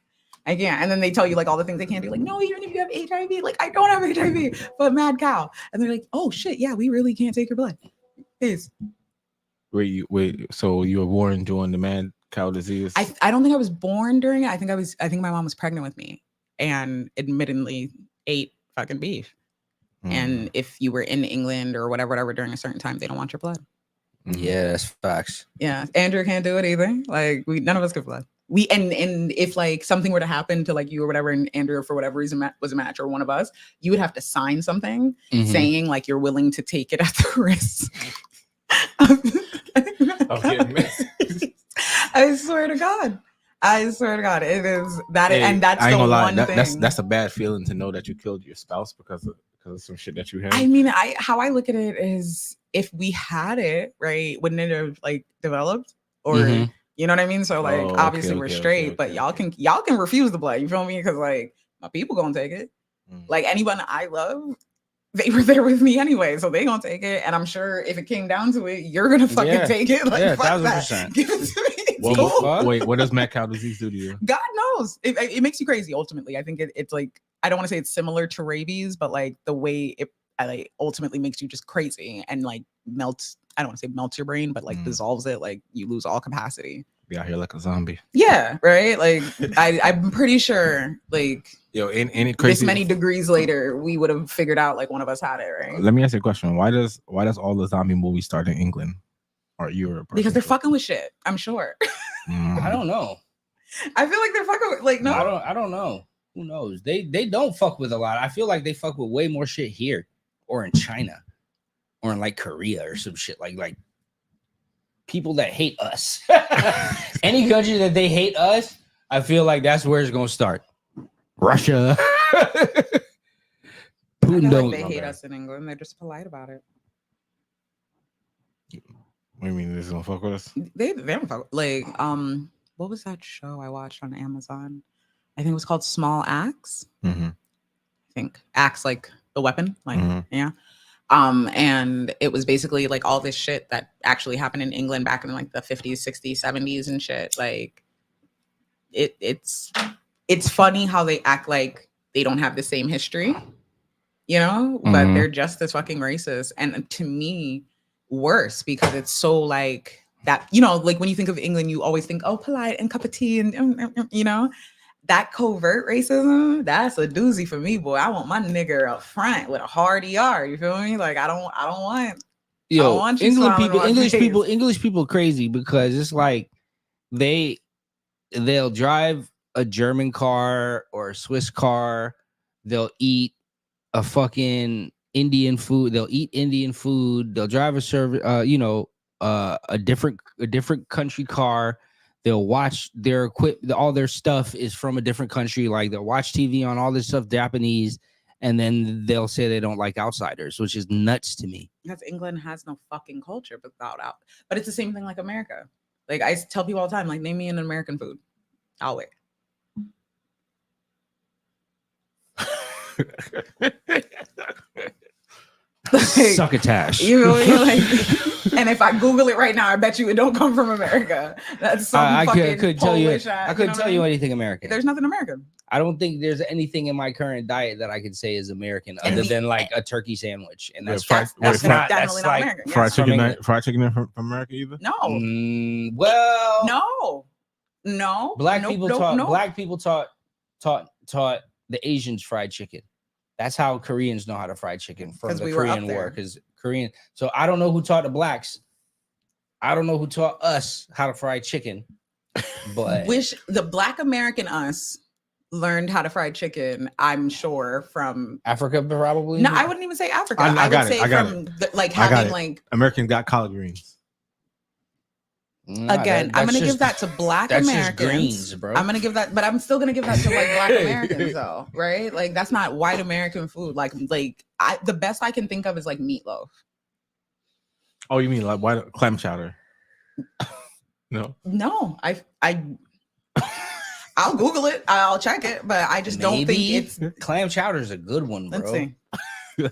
And then they tell you like all the things they can't do. Like, no, even if you have HIV, like I don't have HIV, but mad cow. And they're like, oh shit, yeah, we really can't take your blood. Please. Wait. So you were born during the mad cow disease? I don't think I was born during it. I think my mom was pregnant with me and admittedly ate fucking beef. And if you were in England or whatever during a certain time, they don't want your blood. Yeah, that's facts. Yeah, Andrew can't do it either. Like none of us give blood. And if like something were to happen to like you or whatever, and Andrew for whatever reason was a match or one of us, you would have to sign something saying like you're willing to take it at the risk. I swear to God. It is that, and that's I ain't the gonna lie. one thing. That's a bad feeling to know that you killed your spouse because of some shit that you had. I mean, how I look at it is, if we had it right, wouldn't it have like developed, or you know what I mean? So like, obviously we're straight, but y'all can refuse the blood. You feel me? Because like my people gonna take it. Like anyone I love, they were there with me anyway, so they gonna take it. And I'm sure if it came down to it, you're gonna fucking take it. Like, yeah, fuck 1000%. that. Give it to me. Wait, what does mad cow disease do to you? God knows. It makes you crazy. Ultimately, I think it's like, I don't want to say it's similar to rabies, but like the way it like ultimately makes you just crazy and like melts I don't want to say melts your brain, but like dissolves it. Like you lose all capacity. Be out here like a zombie. Yeah, right. Like I'm pretty sure like Yo, ain't it crazy? this many degrees later, we would have figured out like one of us had it, right? Let me ask you a question. Why does all the zombie movies start in England or Europe? Because they're fucking with shit. I'm sure. I don't know. I feel like they're fucking with, like no. I don't know. Who knows? They don't fuck with a lot. I feel like they fuck with way more shit here or in China or in like Korea or some shit like people that hate us. Any country that they hate us, I feel like that's where it's gonna start. Russia. Putin don't. They hate us in England. They're just polite about it. What do you mean this don't fuck with us? They don't fuck. Like what was that show I watched on Amazon? I think it was called Small Axe. Mm-hmm. I think axe like the weapon, like yeah. And it was basically like all this shit that actually happened in England back in like the 50s, 60s, 70s and shit. Like it's funny how they act like they don't have the same history, you know, but they're just as fucking racist. And to me, worse because it's so like that, you know, like when you think of England, you always think, oh, polite and cup of tea and you know, that covert racism, that's a doozy for me, boy. I want my nigger up front with a hard ER. You feel me? Like I don't want. Yo, want you English smiling people, on my face. English people crazy because it's like they'll drive a German car or a Swiss car. They'll eat a fucking Indian food. They'll eat Indian food. They'll drive a different country car. They'll watch their all their stuff is from a different country. Like they'll watch TV on all this stuff Japanese, and then they'll say they don't like outsiders, which is nuts to me. Because England has no fucking culture without out. But it's the same thing like America. Like I tell people all the time, like name me an American food. I'll wait. Succotash. You know, like, and if I Google it right now, I bet you it don't come from America. That's some I fucking couldn't tell you. Polish I couldn't tell you anything American. There's nothing American. I don't think there's anything in my current diet that I could say is American other than like a turkey sandwich, and that's That's not definitely not like American. Fried Yes. chicken, fried chicken from America either? No, well, no. Black Nope, people nope, taught nope. black people taught the Asians fried chicken. That's how Koreans know how to fry chicken from 'Cause the we were up Korean there. War. Because Korean. So I don't know who taught the blacks. I don't know who taught us how to fry chicken. But Wish the Black American us learned how to fry chicken. I'm sure from. Africa probably. No, I wouldn't even say Africa. I I got would it, say I got from like I got having it. like. American got collard greens. Nah, Again, I'm gonna give that to Black that's Americans. just greens, bro. I'm gonna give that, but I'm still gonna give that to like Black Americans, though, right? Like that's not white American food. Like the best I can think of is like meatloaf. Oh, you mean like white clam chowder? No. No, I'll Google it. I'll check it, but I just don't think it's. clam chowder is a good one, bro. Let's see.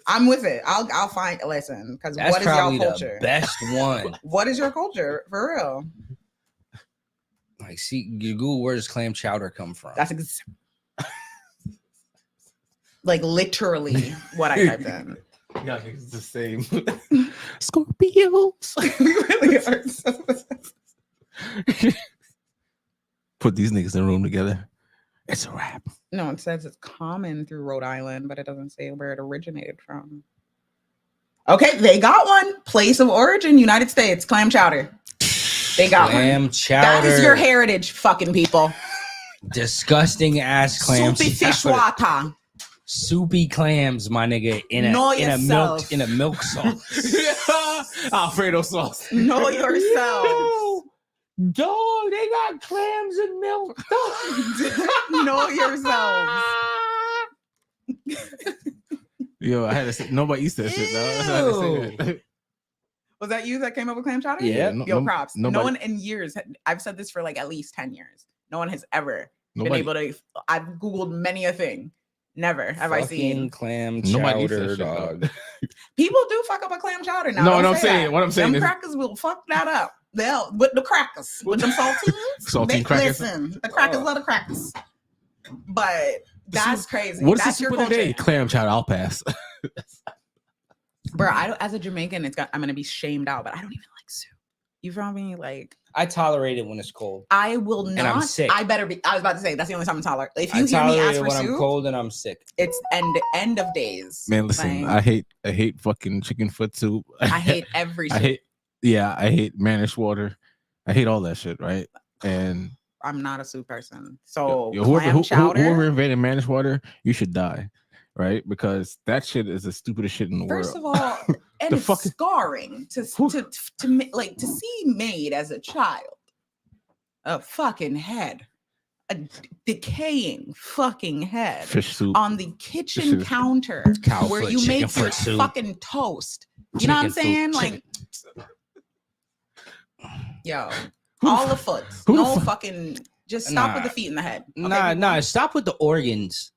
I'm with it. I'll find. Listen, because That's what is y'all probably culture? the best one. What is your culture for real? Like, see, you Google where does clam chowder come from? That's like literally what I typed in. Yeah, it's the same. Scorpios. We really are. Put these niggas in a room together. It's a wrap. No, it says it's common through Rhode Island, but it doesn't say where it originated from. Okay, they got one. Place of origin, United States, clam chowder. They got clam one. chowder. That is your heritage, fucking people. Disgusting ass clam Soupy fish chowder. water. Soupy clams, my nigga, in Know a yourself. milk sauce. Alfredo sauce. Know yourself. Dog, they got clams and milk. Know yourselves. Yo, I had to say, nobody eats that shit, though. That's how I had to say that. Was that you that came up with clam chowder? Yeah. Yo, props. No nobody- one in years. I've said this for like at least 10 years. No one has ever Nobody- been able to. I've Googled many a thing. Never have I seen. Fucking clam Nobody eats that chowder, shit, dog. though. People do fuck up a clam chowder now. No, Don't what I'm say saying- that. what I'm saying them is- crackers will fuck that up. They'll with the crackers, with them saltines. Saltine crackers? Listen, the crackers love the crackers. But that's crazy. What is That's the your soup of the culture. day? Clam chowder. I'll pass. Bro, I don't, as a Jamaican, I'm gonna be shamed out, but I don't even like soup. You feel me? Like I tolerate it when it's cold. I will not. And I'm sick. I better be. I was about to say that's the only time I'm tolerant. If I you hear me tolerate ask it for when I'm soup, cold and I'm sick. it's end of days. Man, listen, Like, I hate fucking chicken foot soup. I hate every soup. I hate Manish water. I hate all that shit, right? And I'm not a soup person. So whoever chowder. whoever invented Manish water, you should die, right? Because that shit is the stupidest shit in the First world. of all, and The it's fucking- scarring to like to see made as a child a fucking head, a decaying fucking head Fish soup. on the shit kitchen is- counter Cow where foot, you chicken make foot your soup. fucking toast. You know what I'm Chicken saying? soup, Like, yo, Who the all the fu- foots. who the No fu- fucking. Just stop Nah. with the feet in the head. Okay, Nah, people? stop with the organs.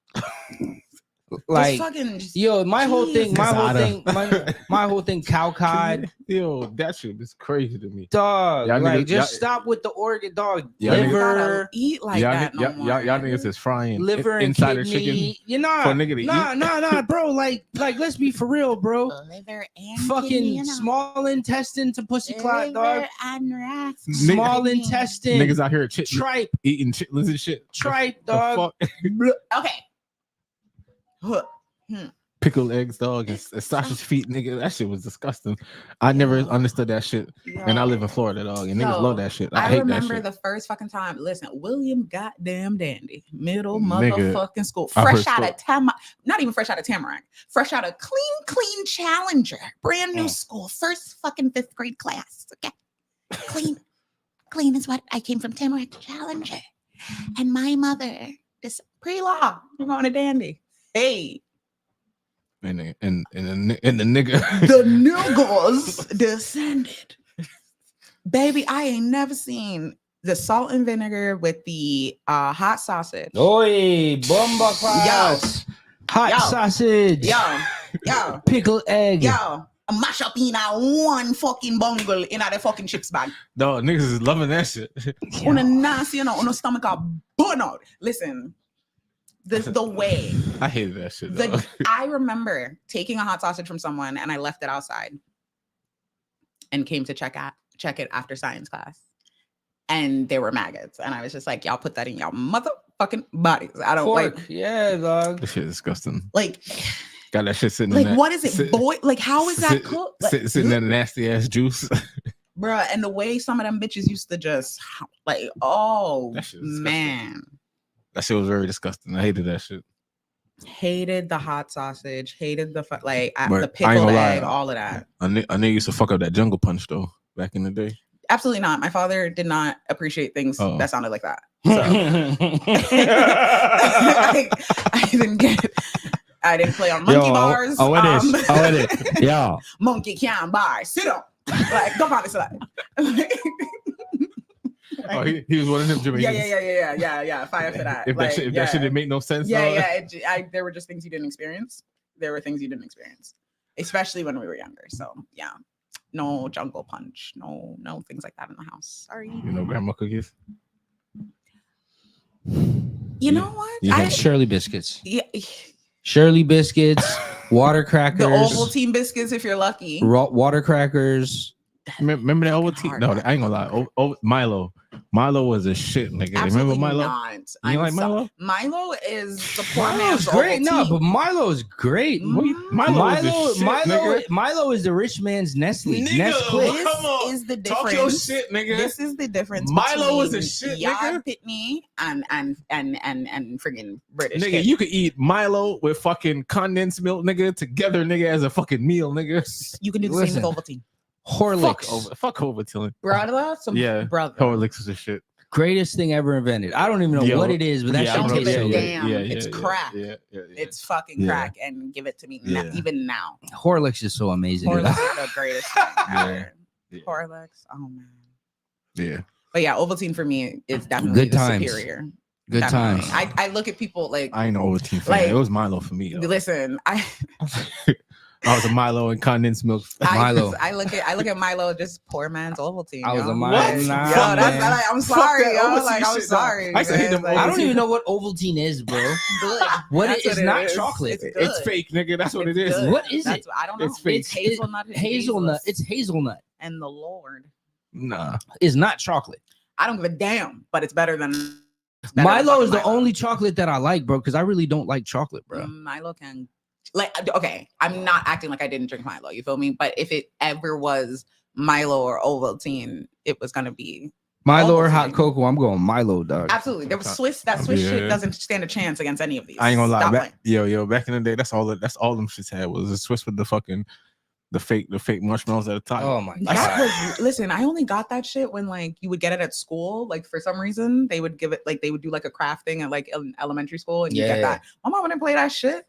Just Like, fucking. Just, yo, my whole thing, Casada. my whole thing, cow cod, Yo, that shit is crazy to me. dog. Y'all Like, niggas- just y'all- stop with the organ, dog. Y'all niggas- Liver, eat like y'all, that. No more. y'all niggas is frying liver and inside kidney. of chicken. You know, for a nigga to nah, bro. Like, let's be for real, bro. Liver and Fucking kidney, you know. small intestine to pussy clot, dog. Liver and rats. Small Kidney. intestine, Niggas out here tripe, eating chitlins and shit. tripe, The dog. fuck? Okay. Huh. Pickled eggs, dog, and sausage feet, nigga. That shit was disgusting. I never understood that shit. And I live in Florida, dog, and niggas Yo, love that shit. I hate remember that shit. the first fucking time. Listen, William goddamn Dandy, middle Nigga, motherfucking school, I fresh heard out of not even fresh out of Tamarack, fresh out of clean Challenger, brand new school, first fucking 5th grade class. Okay, clean is what I came from Tamarack to Challenger, and my mother, this pre-law, we're going to Dandy. Hey, And the nigga. the niggas descended. Baby, I ain't never seen the salt and vinegar with the hot sausage. Oi, bomba class. Hot Yo. sausage. Yo, Pickled egg. yo, a mash up in a one fucking bungle in a the fucking chips bag. Dog, niggas is loving that shit. On a nasty, on a stomach a burn out. Listen, the way I hated that shit. Dog. I remember taking a hot sausage from someone and I left it outside and came to check it after science class. And there were maggots. And I was just like, y'all put that in y'all motherfucking bodies. I don't Pork. Yeah, dog. This shit is disgusting. like Got that shit sitting in that. what is it? sit- Boy, like how is that sit- cooked? Like, sitting in that nasty ass juice. bruh, and the way some of them bitches used to just like, oh That shit is disgusting. man. That shit was very disgusting. I hated that shit. Hated the hot sausage, hated the But the I ain't pickled gonna lie. egg, all of that. I nigga used to fuck up that jungle punch though back in the day. Absolutely not. My father did not appreciate things Uh-oh. that sounded like that. So I didn't play on monkey bars. Yeah. Monkey can bar. Sit up. Like, go on this side. Oh, he was one of them Jamaicans. Yeah. Fire for that. If that shit didn't make no sense. dog. There were just things you didn't experience. There were things you didn't experience, especially when we were younger. So yeah, no jungle punch, no things like that in the house. Sorry. You know, grandma cookies. You know what? You had Shirley biscuits. Yeah, Shirley biscuits. Water crackers. the Ovaltine biscuits, if you're lucky. Water crackers. Remember that Ovaltine? hard No, one. I ain't gonna lie. Milo. Milo was a shit, nigga. Absolutely Remember Milo? not. You like Milo? Milo is the poor Milo's man's great. No, Ovaltine. but Milo's great. Milo is the shit, nigga. Milo is the rich man's Nestle. Nigga, Nesquik. This come on. is the Talk difference. your shit, nigga. This is the difference. Milo is between a shit, Yard nigga. Pitney and friggin' British. Nigga, kid. you could eat Milo with fucking condensed milk, nigga, together, nigga, as a fucking meal, nigga. You can do the Listen. same with Ovaltine. Horlicks. Fuck Ovaltine. Brother, Yeah. brother. Horlicks is a shit. Greatest thing ever invented. I don't even know Yo. what it is, but that Yeah, shit don't tastes give so a good. damn. It's crack. Yeah. It's fucking Yeah. crack, and give it to me Yeah. even now. Horlicks is so amazing. dude. Horlicks is the greatest thing ever. Yeah. Horlicks, oh man. Yeah. But yeah, Ovaltine for me is definitely Good the times. superior. Good Definitely. times. I look at people like, I ain't no Ovaltine fan. Like, It was Milo for me, though. listen, I was a Milo and condensed milk. Milo. I look at Milo just poor man's Ovaltine. I was yo. a Milo. Like, Nah, yo, man. I'm sorry, that yo. Ovaltine Like, I'm shit, dog. sorry. I used to hate man. them Like, I don't even know what Ovaltine is, bro. Good. What That's it's what it not is. chocolate. It's good. It's fake, nigga. That's what It's it is. good. What is That's it? what- I don't know. It's fake. It's hazelnut. and Hazelnut. Jesus. It's hazelnut. And the Lord. Nah. It's not chocolate. I don't give a damn, but it's better than Milo is the fucking only chocolate that I like, bro, because I really don't like chocolate, bro. Milo can like okay. I'm not acting like I didn't drink Milo. You feel me? But if it ever was Milo or Ovaltine, it was gonna be Milo or hot Ovaltine. cocoa, I'm going Milo, dog. Absolutely. There was Swiss. That Swiss shit Yeah. doesn't stand a chance against any of these. I ain't gonna lie. Stop Back, yo, back in the day, that's all them shits had was a Swiss with the fucking the fake marshmallows at the top. Oh my playing. god. That was, listen, I only got that shit when like you would get it at school. Like for some reason, they would give it like they would do like a crafting at like elementary school, and you get Yeah. that. My mom wouldn't play that shit.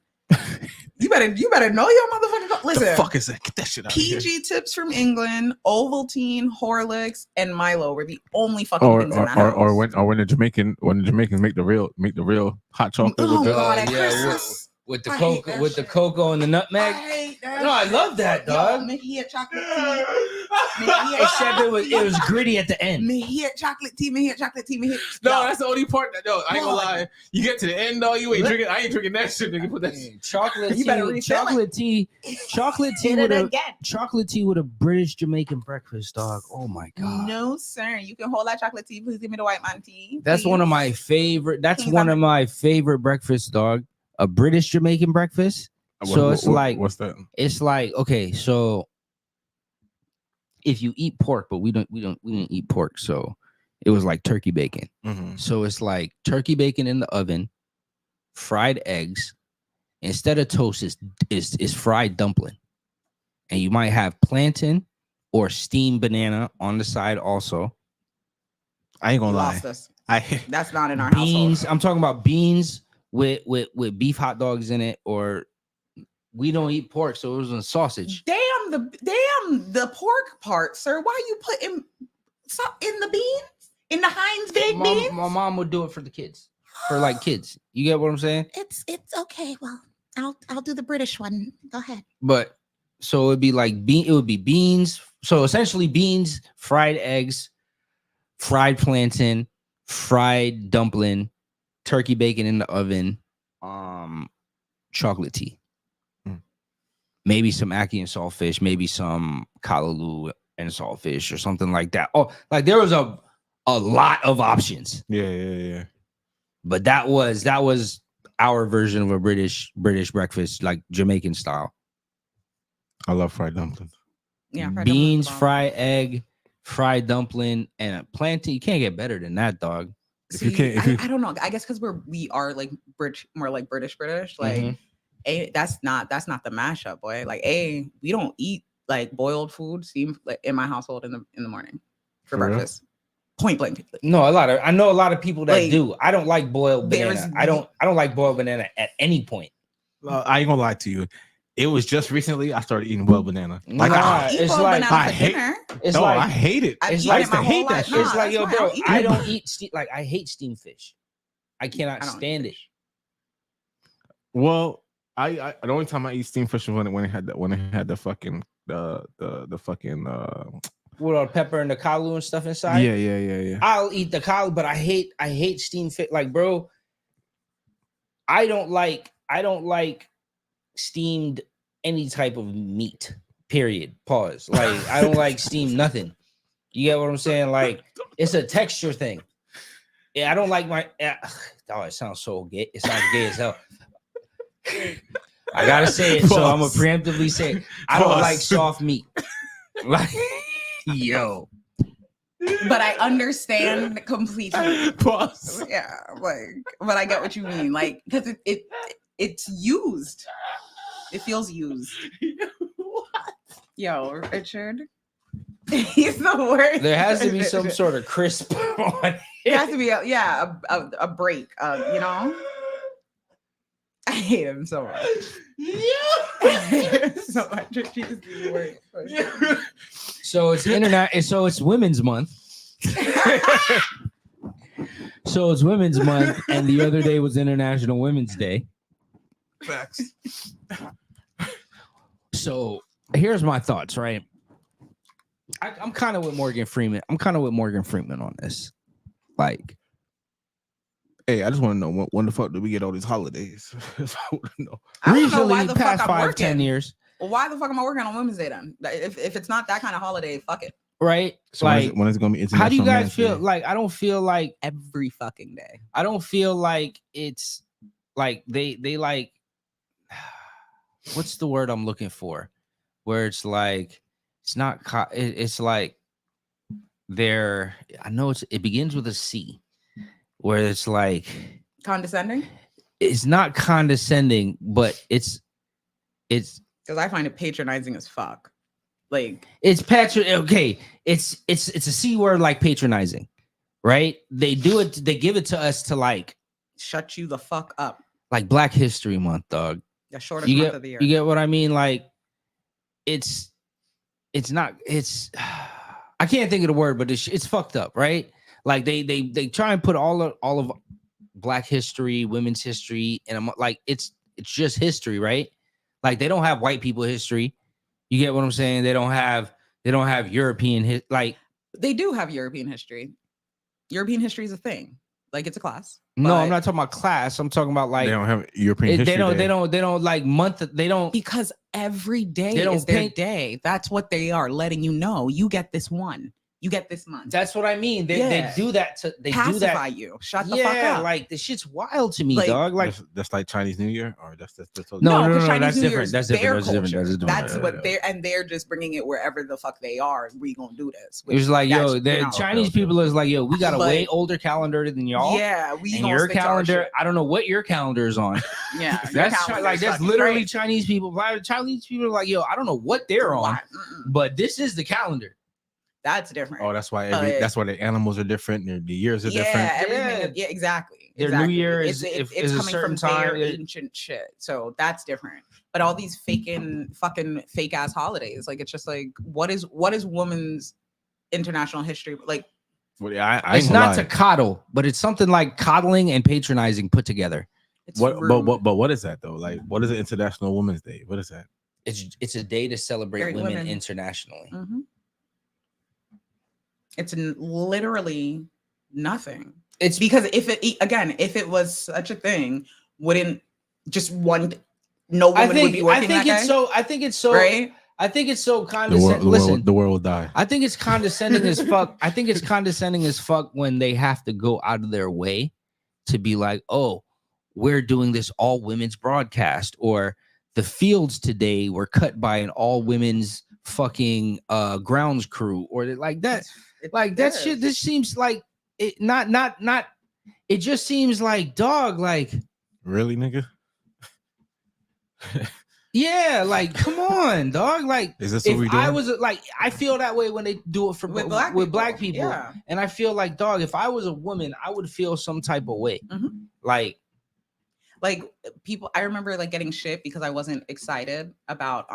You better know your motherfucking. Listen, the fuck is that? Get that shit out of here. PG tips from England, Ovaltine, Horlicks, and Milo were the only fucking things in that house. Or when the Jamaicans make the real hot chocolate. Oh with the, God, at yeah, Christmas. with the I hate cocoa, that with the shit. cocoa and the nutmeg. I hate that. No, I shit. love that, Yo, dog. Mejia chocolate tea. Except it was gritty at the end. Mejia chocolate tea. Mejia chocolate tea. Mejia. No, Yo, that's the only part. No, I ain't gonna What? lie. You get to the end though, you ain't Let- drinking. I ain't drinking that shit. Nigga, put that. Chocolate You better tea, refill it. chocolate tea did with it a again. chocolate tea with a British Jamaican breakfast, dog. Oh my god. No, sir. You can hold that chocolate tea. Please give me the white man tea. That's one of please. my favorite. That's Please, one I'm- of my favorite breakfasts, dog. A British Jamaican breakfast. So it's like what's that? it's like okay, so if you eat pork, but we didn't eat pork, so it was like turkey bacon. Mm-hmm. So it's like turkey bacon in the oven, fried eggs. Instead of toast, is fried dumpling, and you might have plantain or steamed banana on the side also. I ain't You gonna lie. lost us. I That's not in our Beans. household. I'm talking about beans with beef hot dogs in it, or we don't eat pork, so it was a sausage. Damn the pork part, sir. Why you put in the beans? In the Heinz baked beans? My mom would do it for the kids, for like kids. You get what I'm saying? It's okay. Well, I'll do the British one. Go ahead. But so it'd be like it would be beans. So essentially beans, fried eggs, fried plantain, fried dumpling, turkey bacon in the oven, chocolate tea. Maybe some ackee and saltfish, maybe some callaloo and saltfish or something like that. Oh, like there was a lot of options. yeah. But that was our version of a British breakfast, like Jamaican style. I love fried dumplings. Yeah, fried Beans, dumplings are bomb. fried egg, fried dumpling, and a plantain. You can't get better than that, dog. If you See, can't- if you- I don't know. I guess because we are like more like British. Like Mhm. that's not the mashup, boy. Like we don't eat like boiled food steamed like in my household in the morning for For real? breakfast. Point blank. No, I know a lot of people that Like, do. I don't like boiled there's- banana. I don't like boiled banana at any point. I ain't gonna lie to you. It was just recently I started eating boiled banana. Like Nah, Eat it's boiled like- banana I for hate- dinner. It's no, I like hate it. I've it's eaten like- it I used to my hate whole that life. shit. Nah, it's like, yo, that's fine. bro, I'll eat I it. don't eat I hate steamed fish. I cannot I don't eat stand it. fish. Well, I the only time I eat steamed fish was when it had the fucking the fucking With all the pepper and the callaloo and stuff inside. yeah. I'll eat the callaloo, but I hate steamed fish. Like, bro, I don't like steamed any type of meat. Period. Pause. Like, I don't like steamed nothing. You get what I'm saying? Like, it's a texture thing. Yeah, I don't like my. Oh, it sounds so gay. It sounds gay as hell. I gotta say it, so I'm gonna Pause. preemptively say it. I don't Pause. like soft meat. Like, yo. But I understand completely. Pause. Yeah, like, but I get what you mean. Like, because it's used. It feels used. Yo, Richard. He's the worst. There has to be some sort of crisp on it. It has to be a break. You know. I hate him so much. I hate him so much. He's the worst. So it's So it's Women's Month. So it's Women's Month, and the other day was International Women's Day. Facts. So here's my thoughts, right? I'm kind of with Morgan Freeman. I'm kind of with Morgan Freeman on this. Like, Hey, I just want to know when the fuck do we get all these holidays? That's what I want to know. I don't know recently, why the past fuck I'm 5-10 working. years, Well, why the fuck am I working on Women's Day then? If it's not that kind of holiday, fuck it. right? So Like, when is it gonna be International how do you guys Men's feel? Day? Like, I don't feel like Every fucking day. I don't feel like it's like they like what's the word I'm looking for? Where it's like it's not it's like they're I know it begins with a C, where it's like Condescending? it's not condescending, but it's Because I find it patronizing as fuck. Like, okay, it's a C word, like patronizing, right? They do it, they give it to us to like shut you the fuck up. Black History Month, dog. The shortest month of the year. You get what I mean? Like, it's not. I can't think of the word, but it's fucked up, right? Like they try and put all of Black history, women's history, and like it's just history, right? Like they don't have white people history. You get what I'm saying? They don't have European like They do have European history. European history is a thing. Like, it's a class. no, I'm but- not talking about class. I'm talking about like They don't have European history. they don't like month. They don't. Because every day They don't is their paint- day. That's what they are letting you know. You get this one. You get this month. That's what I mean. They Yeah. do that to they Pacify do that. you. Shut the fuck up. Like this shit's wild to me, Like- dog. Like That's like Chinese New Year, or that's totally No, because Chinese that's New different. Year is That's their different. That's different. culture. That's different. That's Yeah, what yeah. they're just bringing it wherever the fuck they are. We gonna do this. it was like, yo, That's- the you know, Chinese people is like, yo, we got a But- way older calendar than y'all. Yeah, we And gonna your stick to our calendar, shit. I don't know what your calendar is on. Yeah, your That's calendar like is that's fucking literally great. Chinese people. Chinese people are like, yo, I don't know what they're on, Why? Mm-mm. but this is the calendar. That's different. Oh, that's why But- that's why the animals are different. The years are yeah, different. everything. Yeah, exactly. Their New exactly. Year it's, is it's a coming certain from their time. ancient shit. So that's different. But all these fucking fake ass holidays, like it's just like what is women's international history like? Well, yeah, I It's ain't not gonna to lie. coddle, but it's something like coddling and patronizing put together. It's What, rude. but what is that though? Like, what is it? International Women's Day? What is that? It's a day to celebrate Great women women. internationally. Mhm. It's literally nothing. It's Because if it was such a thing, wouldn't just one no woman would be working that day, I think it's so right? I think it's so The condescending. world, Listen, the world will die. I think it's condescending as fuck. I think it's condescending as fuck when they have to go out of their way to be like, oh, we're doing this all women's broadcast, or the fields today were cut by an all women's fucking grounds crew, or like that. Like that shit. This seems like it. Not. It just seems like dog. Like Really, nigga? yeah. Like come on, dog. Like Is this what if we doing? I was like, I feel that way when they do it for with black people. Yeah. And I feel like, dog, if I was a woman, I would feel some type of way. Mhm. Like, People, I remember like getting shit because I wasn't excited about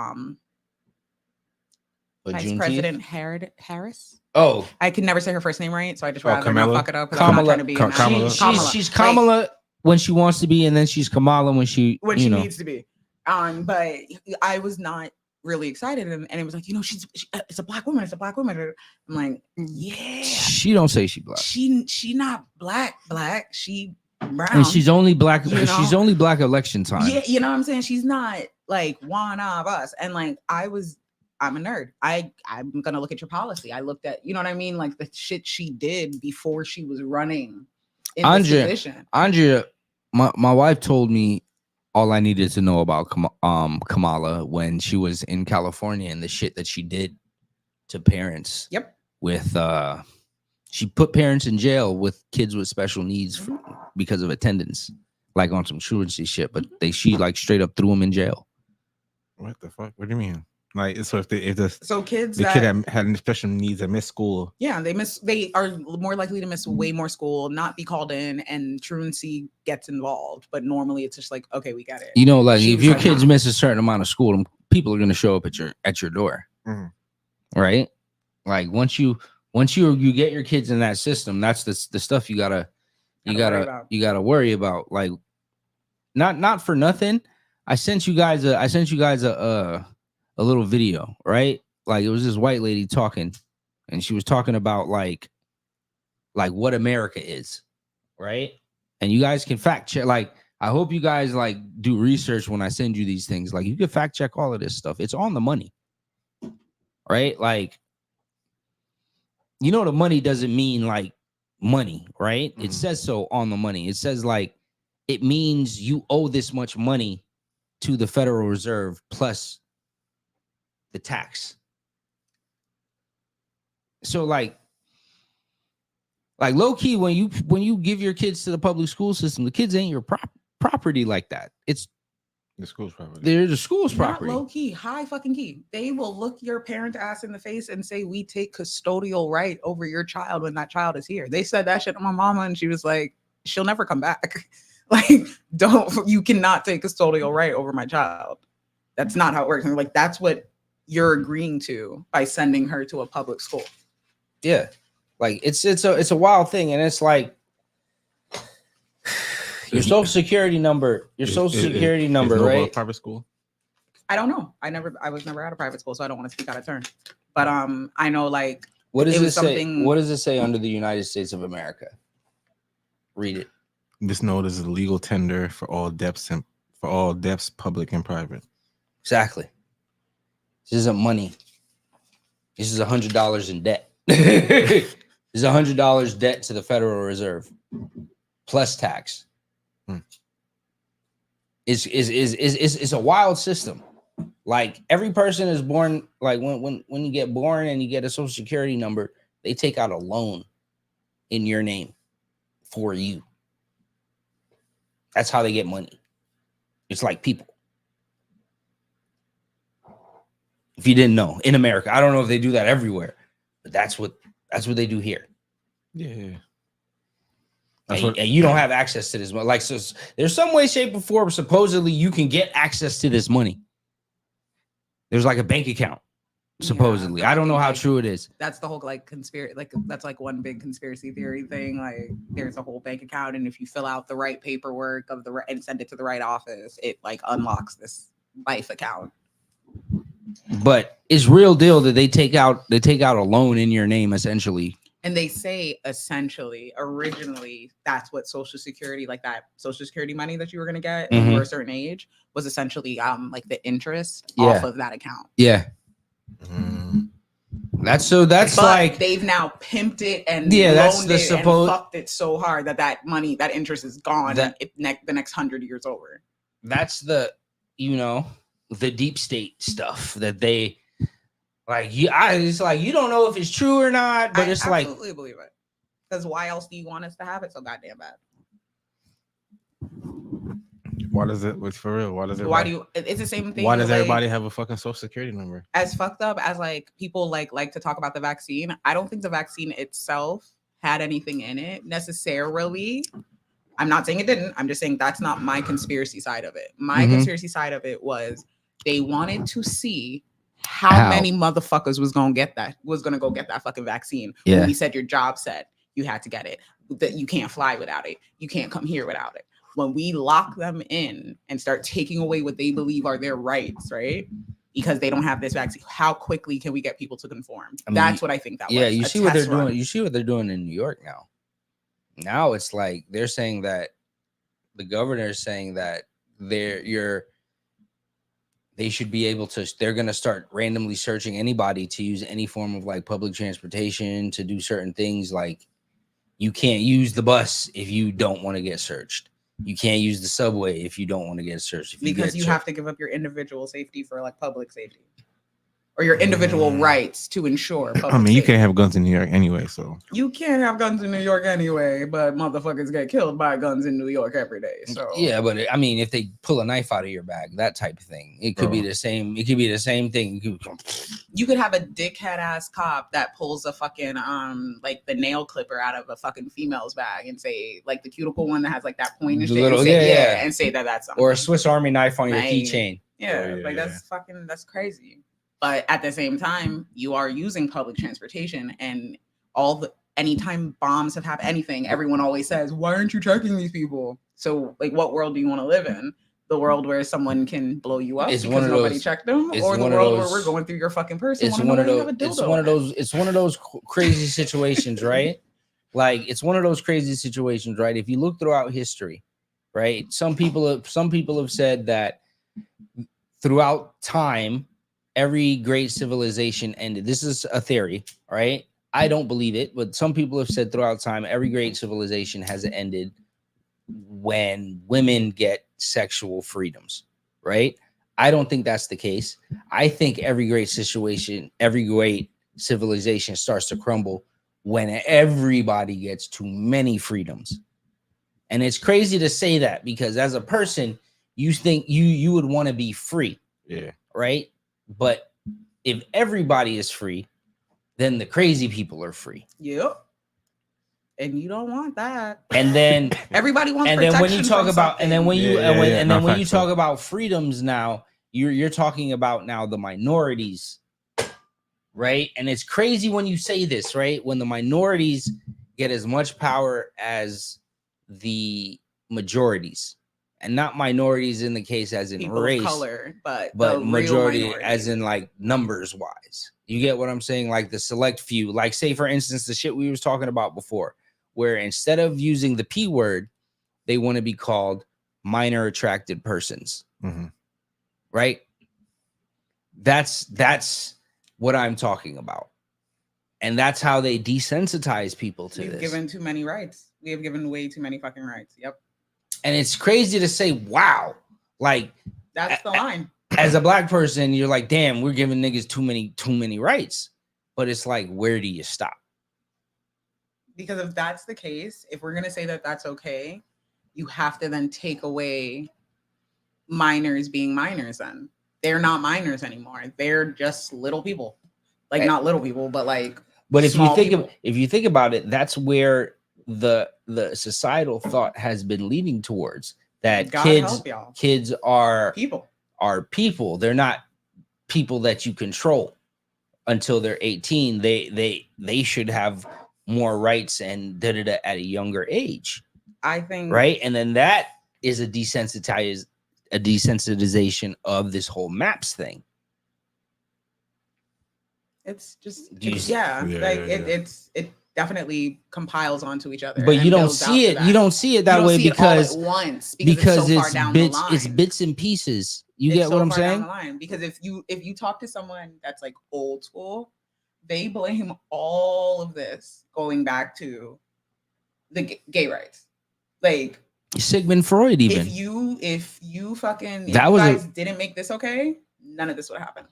Vice Juneteenth? President Harris. oh, I could never say her first name right, so I just Oh, rather Kamala? not fuck it up because I'm not Kamala. trying to be Ka- an asshole. Kamala? she's Like, Kamala when she wants to be, and then she's Kamala when she when you she know. needs to be. But I was not really excited, and it was like, it's a black woman. It's a black woman. I'm like, yeah, She don't say she black, she not black. She brown. and she's only black. You know? She's only black election time. Yeah, you know what I'm saying? She's not like one of us. And like I'm a nerd. I'm gonna look at your policy. I looked at, you know what I mean? Like the shit she did before she was running in this Andrea, position. Andrea, my wife told me all I needed to know about Kamala when she was in California and the shit that she did to parents. Yep. With she put parents in jail with kids with special needs because of attendance, like on some truancy shit. But she like straight up threw them in jail. What the fuck? What do you mean? Like, so if the So kids kid that had special needs and missed school, they are more likely to miss way more school, not be called in, and truancy gets involved. But normally it's just like, okay, we got it. You know, like She if was your like, kids nah. miss a certain amount of school, people are gonna show up at your door, Mhm. right? Like once you get your kids in that system, that's the stuff you gotta worry about. Like not for nothing. I sent you guys a a little video, right? Like it was this white lady talking, and she was talking about like what America is, right? And you guys can fact check. Like, I hope you guys like do research when I send you these things. Like, you can fact check all of this stuff. It's on the money, right? Like, you know, the money doesn't mean like money, right? Mm-hmm. It says so on the money. It says like it means you owe this much money to the Federal Reserve plus the tax. So like low key, when you give your kids to the public school system, the kids ain't your property like that. It's the school's property. They're the school's Not property. low key, high fucking key. They will look your parent ass in the face and say, "We take custodial right over your child when that child is here." They said that shit to my mama, and she was like, "She'll never come back." Like, you cannot take custodial right over my child. That's not how it works. And like, that's what you're agreeing to by sending her to a public school. Yeah, like it's a wild thing, and it's like your social security number, right? Private school. I don't know. I was never at a private school, so I don't want to speak out of turn. But I know like what does it it was say? something- What does it say under the United States of America? Read it. This note is a legal tender for all debts public and private. Exactly. This isn't money. This is $100 in debt. This is $100 debt to the Federal Reserve plus tax. It's a wild system. Like every person is born, like when you get born and you get a social security number, they take out a loan in your name for you. That's how they get money. It's like people. If you didn't know, in America, I don't know if they do that everywhere, but that's what they do here. Yeah. And you don't have access to this money. Like, so there's some way, shape, or form supposedly you can get access to this money. There's like a bank account, supposedly. Yeah, I don't know how like, true it is. That's the whole like conspiracy, like that's like one big conspiracy theory thing. Like there's a whole bank account, and if you fill out the right paperwork and send it to the right office, it like unlocks this life account. But it's real deal that they take out a loan in your name, essentially. And they say essentially, originally, that's what Social Security, like that Social Security money that you were gonna get when you were a certain age, was essentially like the interest off of that account. Yeah. That's But like they've now pimped it and that's loaned the it and fucked it so hard that money, that interest is gone the next 100 years over. That's the deep state stuff that they like. It's like you don't know if it's true or not, but it's like absolutely believe it. Because why else do you want us to have it so goddamn bad? Why does it? What's for real? Why does it? Why do you? It's the same thing. Why does like, everybody have a fucking social security number? As fucked up as like people like to talk about the vaccine, I don't think the vaccine itself had anything in it necessarily. I'm not saying it didn't. I'm just saying that's not my conspiracy side of it. My conspiracy side of it was they wanted to see how many motherfuckers was gonna go get that fucking vaccine. Yeah. When we said your job said you had to get it, that you can't fly without it, you can't come here without it. When we lock them in and start taking away what they believe are their rights, right? Because they don't have this vaccine, how quickly can we get people to conform? That's what I think that was. Yeah, you see what they're doing. You see what they're doing in New York now. Now it's like they're saying that the governor is saying that they should be able to. They're going to start randomly searching anybody to use any form of like public transportation to do certain things. Like you can't use the bus if you don't want to get searched. You can't use the subway if you don't want to get searched. Because you have to give up your individual safety for like public safety. Or your individual rights to ensure public you safety. can't have guns in New York anyway, so you can't have guns in New York anyway, but motherfuckers get killed by guns in New York every day. So yeah, but I mean, if they pull a knife out of your bag, that type of thing, it could be the same. It could be the same thing. You could have a dickhead ass cop that pulls a fucking like the nail clipper out of a fucking female's bag and say like the cuticle one that has like that point and shit, little, and say, and say that's something. Or a Swiss Army knife on your keychain. Yeah, like that's crazy. But at the same time, you are using public transportation, and anytime bombs have happened, anything, everyone always says, "Why aren't you checking these people?" So, like, what world do you want to live in? The world where someone can blow you up It's because one of nobody those- checked them, it's or the one of world those- where we're going through your fucking purse and It's wanna one know of where you have those. a dildo. It's one of those crazy situations, right? Like it's one of those crazy situations, right? If you look throughout history, right? Some people have said that throughout time, every great civilization ended. This is a theory, right? I don't believe it, but some people have said throughout time, every great civilization has ended when women get sexual freedoms, right? I don't think that's the case. I think every great civilization starts to crumble when everybody gets too many freedoms. And it's crazy to say that because as a person, you think you would want to be free, Yeah. right? But if everybody is free, then the crazy people are free. Yep. And you don't want that. And then Everybody wants and then when you protection talk from about and then when you Yeah, and when, yeah, and no, then when you facts, though. talk about freedoms now, you're talking about now the minorities, right? And it's crazy when you say this, right? When the minorities get as much power as the majorities, and not minorities in the case as in people race, of color, but but the real majority minority. as in like numbers wise. You get what I'm saying? Like the select few, like say for instance, the shit we was talking about before, where instead of using the P word, they want to be called minor attracted persons, Mhm. right? That's what I'm talking about. And that's how they desensitize people to We've this. given too many rights. We have given way too many fucking rights. Yep. And it's crazy to say, wow, like That's the line. as a black person, you're like, damn, we're giving niggas too many rights. But it's like, where do you stop? Because if that's the case, if we're going to say that that's okay, you have to then take away minors being minors then. They're not minors anymore. They're just little people. Like Right. not little people, but like But if you small think people. if you think about it, that's where the societal thought has been leading towards that God kids help y'all. kids are People. people. They're not people that you control until they're 18. They should have more rights and da-da-da at a younger age, I think right? And then that is a desensitization of this whole maps thing. it's just Do you it's, see- yeah, Yeah, like yeah, yeah. it definitely compiles onto each other. But and you don't builds out see to it. that. You don't see it You that don't way see it all because at once because it's so far it's down bits the line. it's bits and pieces. You It's get so what I'm far down saying? the line. Because if you talk to someone that's like old school, they blame all of this going back to the gay rights. Like Sigmund Freud even. if you fucking if That you was a- guys didn't make this okay, none of this would happen.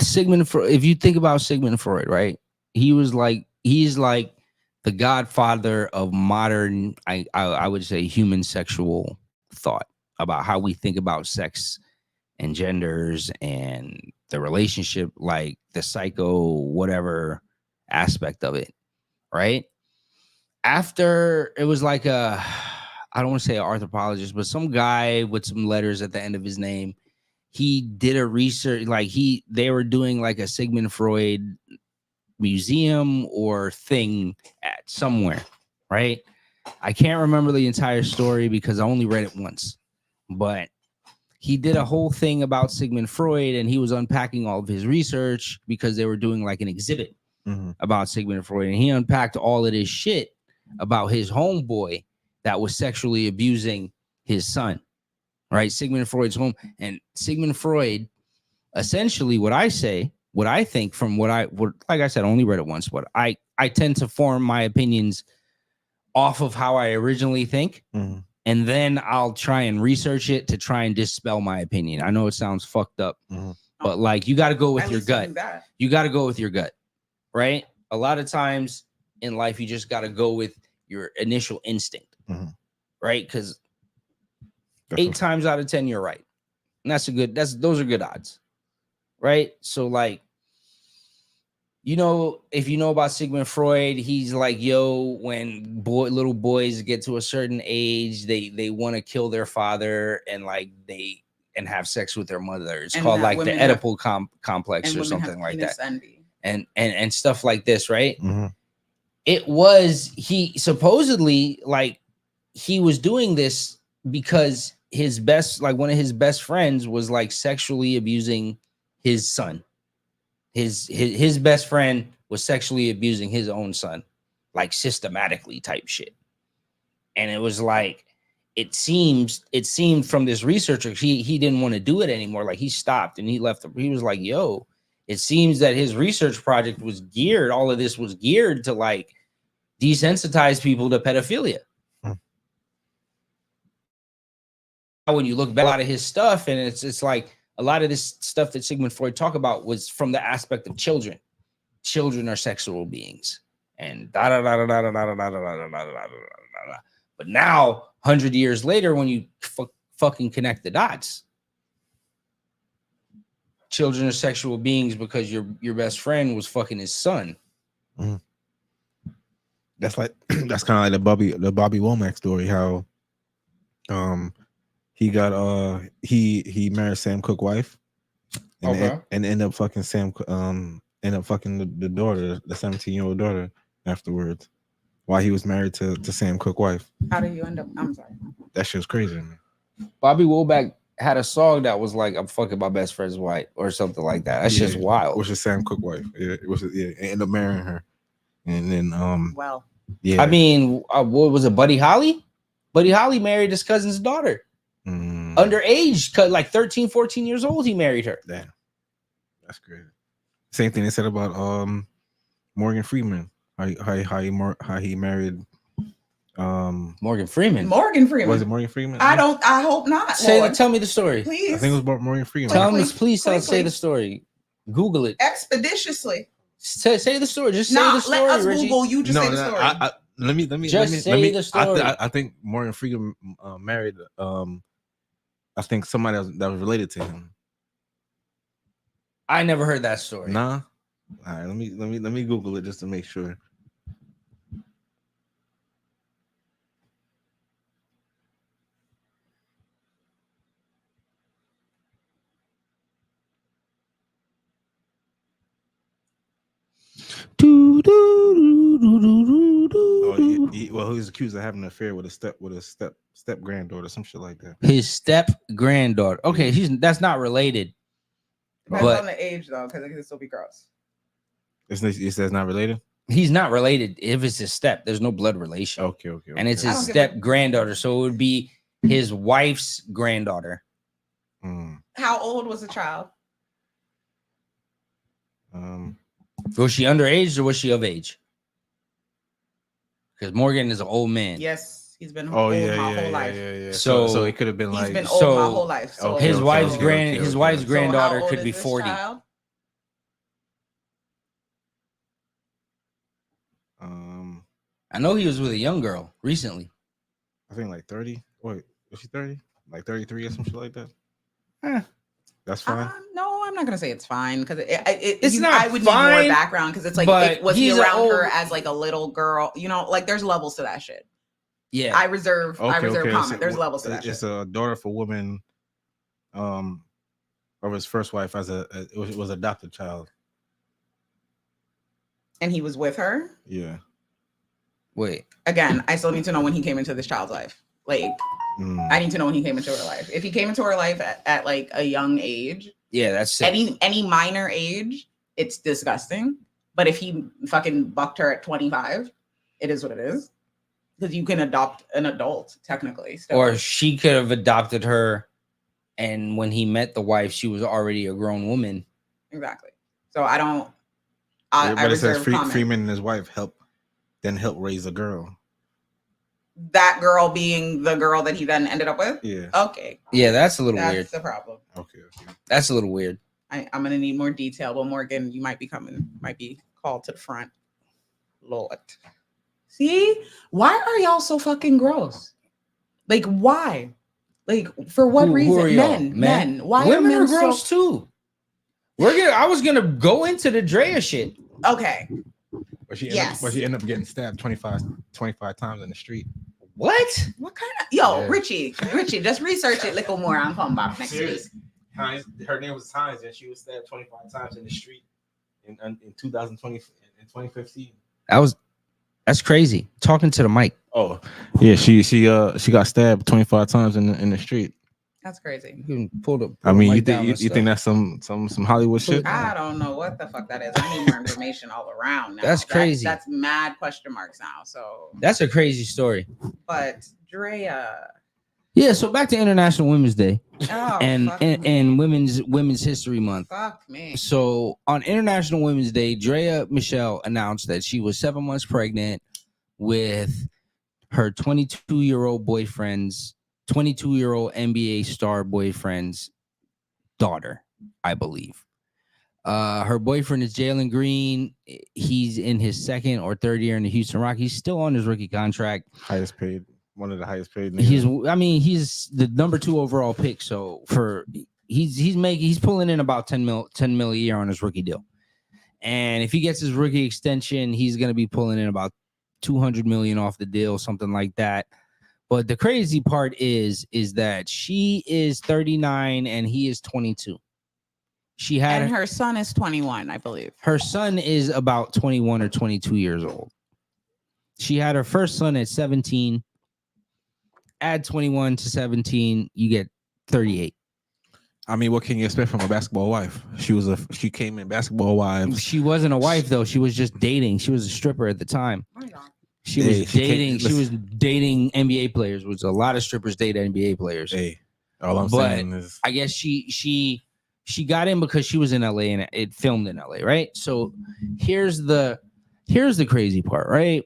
Sigmund Freud, if you think about Sigmund Freud, right? He's like the godfather of modern, I would say, human sexual thought about how we think about sex and genders and the relationship, like the psycho whatever aspect of it, right? After it was like a, I don't want to say an anthropologist, but some guy with some letters at the end of his name. He did a research, like they were doing like a Sigmund Freud museum or thing at somewhere, right? I can't remember the entire story because I only read it once, but he did a whole thing about Sigmund Freud and he was unpacking all of his research because they were doing like an exhibit Mhm. about Sigmund Freud, and he unpacked all of this shit about his homeboy that was sexually abusing his son. Right, Sigmund Freud's home, and Sigmund Freud, essentially, what I think from what like I said, I only read it once, but I tend to form my opinions off of how I originally think, Mhm. and then I'll try and research it to try and dispel my opinion. I know it sounds fucked up, Mhm. but like you got to go with At your least you gut. do that. You got to go with your gut, right? A lot of times in life, you just got to go with your initial instinct, Mhm. right? Because That's 8 times out of 10 you're right, and those are good odds, right? So like, you know, if you know about Sigmund Freud, he's like, yo, when little boys get to a certain age, they want to kill their father and have sex with their mother. It's And called that like the women have- Oedipal complex And or women have something like penis that, envy. and stuff like this, right? Mhm. It was he supposedly like he was doing this because his best, like one of his best friends was like sexually abusing his son. His best friend was sexually abusing his own son, like systematically type shit. And it was like, it seemed from this researcher, he didn't want to do it anymore. Like he stopped and he left. He was like, yo, it seems that his research project was geared, all of this was geared to like desensitize people to pedophilia. When you look back at a lot of his stuff, and it's like a lot of this stuff that Sigmund Freud talked about was from the aspect of children. Children are sexual beings, and da da da da da da da da da da da da. But now, 100 years later, when you fucking connect the dots, children are sexual beings because your best friend was fucking his son. Mm. That's like that's kind of like the Bobby Womack story. How he got he married Sam Cooke's wife, and ended up fucking the daughter, the 17-year-old daughter afterwards, while he was married to Sam Cooke's wife. How did you end up? I'm sorry. That shit's crazy, man. Bobby Womack had a song that was like, "I'm fucking my best friend's wife" or something like that. That's just wild. Which is Sam Cooke's wife. Yeah, it was. Yeah, ended up marrying her, and then well, yeah. I mean, what was it? Buddy Holly? Buddy Holly married his cousin's daughter. Underage, like 13, 14 years old, he married her. Damn. That's crazy. Same thing they said about Morgan Freeman. How he married Morgan Freeman. Morgan Freeman. Was it Morgan Freeman? I hope not. Tell me the story. Please. I think it was about Morgan Freeman. Say the story. Google it. Expeditiously. Say the story. Just say the story. Let us Richie. Google. You just say the story. Let me say the story. I think Morgan Freeman married I think somebody that was related to him. I never heard that story. Nah. All right, let me Google it just to make sure. Well, he was accused of having an affair with a step granddaughter, some shit like that. His step granddaughter. Okay, that's not related. Depends on the age though, because it can still be gross. It says not related. He's not related if it's his step. There's no blood relation. Okay. And it's his step granddaughter, so it would be his wife's granddaughter. How old was the child? Was she underage or was she of age? Because Morgan is an old man. Yes, he's been old my whole life. Yeah. So it could have been he's like been old my whole life. So his wife's granddaughter so could be 40. Child? I know he was with a young girl recently. I think like 30. Wait, was she 30? Like 33 or some shit like that? That's fine. No, I'm not gonna say it's fine because it's not. I would fine, need more background because it's like was he around her as like a little girl? You know, like there's levels to that shit. Yeah, I reserve comment. There's levels to that. It's shit. a daughter of a woman, of his first wife it was adopted child. And he was with her. Yeah. Wait. Again, I still need to know when he came into this child's life. Like, I need to know when he came into her life. If he came into her life at like a young age, yeah, that's sick. Any minor age, it's disgusting. But if he fucking bucked her at 25, it is what it is. Because you can adopt an adult technically. Still. Or she could have adopted her, and when he met the wife, she was already a grown woman. Exactly. So I don't. But it says Freeman and his wife helped raise a girl. That girl being the girl that he then ended up with? Yeah. Okay. Yeah, that's a little weird. That's the problem. Okay. That's a little weird. I'm gonna need more detail, but Morgan, you might be called to the front. Lord. See? Why are y'all so fucking gross? Like, why? Like, for what reason? Men. Why women are men gross too? I was gonna go into the Drea shit. Okay. But she ended up getting stabbed 25 times in the street. What? What kind of Richie, just research it little more. I'm coming back next week. Her name was Hines, and she was stabbed 25 times in the street in 2020 in 2015. That's crazy. Talking to the mic. Oh, yeah, she got stabbed 25 times in the street. That's crazy. You can pull the. I mean, you mic down think and you think stuff. that's some Hollywood shit? I don't know what the fuck that is. I need more information all around now. That's crazy. That's mad question marks now. So, That's a crazy story. but Drea. Yeah. So back to International Women's Day Oh, and fuck me. and Women's History Month. Fuck me. So on International Women's Day, Drea Michelle announced that she was 7 months pregnant with her 22-year-old boyfriend's 22-year-old NBA star boyfriend's daughter, I believe. Her boyfriend is Jalen Green. He's in his second or third year in the Houston Rockets. He's still on his rookie contract. Highest paid, one of the highest paid. He's niggas. he's the number 2 overall pick. So he's pulling in about 10 mil a year on his rookie deal. And if he gets his rookie extension, he's gonna be pulling in about 200 million off the deal, something like that. But the crazy part is that she is 39 and he is 22. She had And her son is 21, I believe. her son is about 21 or 22 years old. She had her first son at 17. Add 21 to 17, you get 38. I mean, what can you expect from a basketball wife? She came in basketball wives. She wasn't a wife though. She was just dating. She was a stripper at the time. She was Hey, she can't- dating. She was dating NBA players, which a lot of strippers date NBA players. Hey, all I'm But saying is, I guess she got in because she was in LA and it filmed in LA, right? So here's the crazy part, right?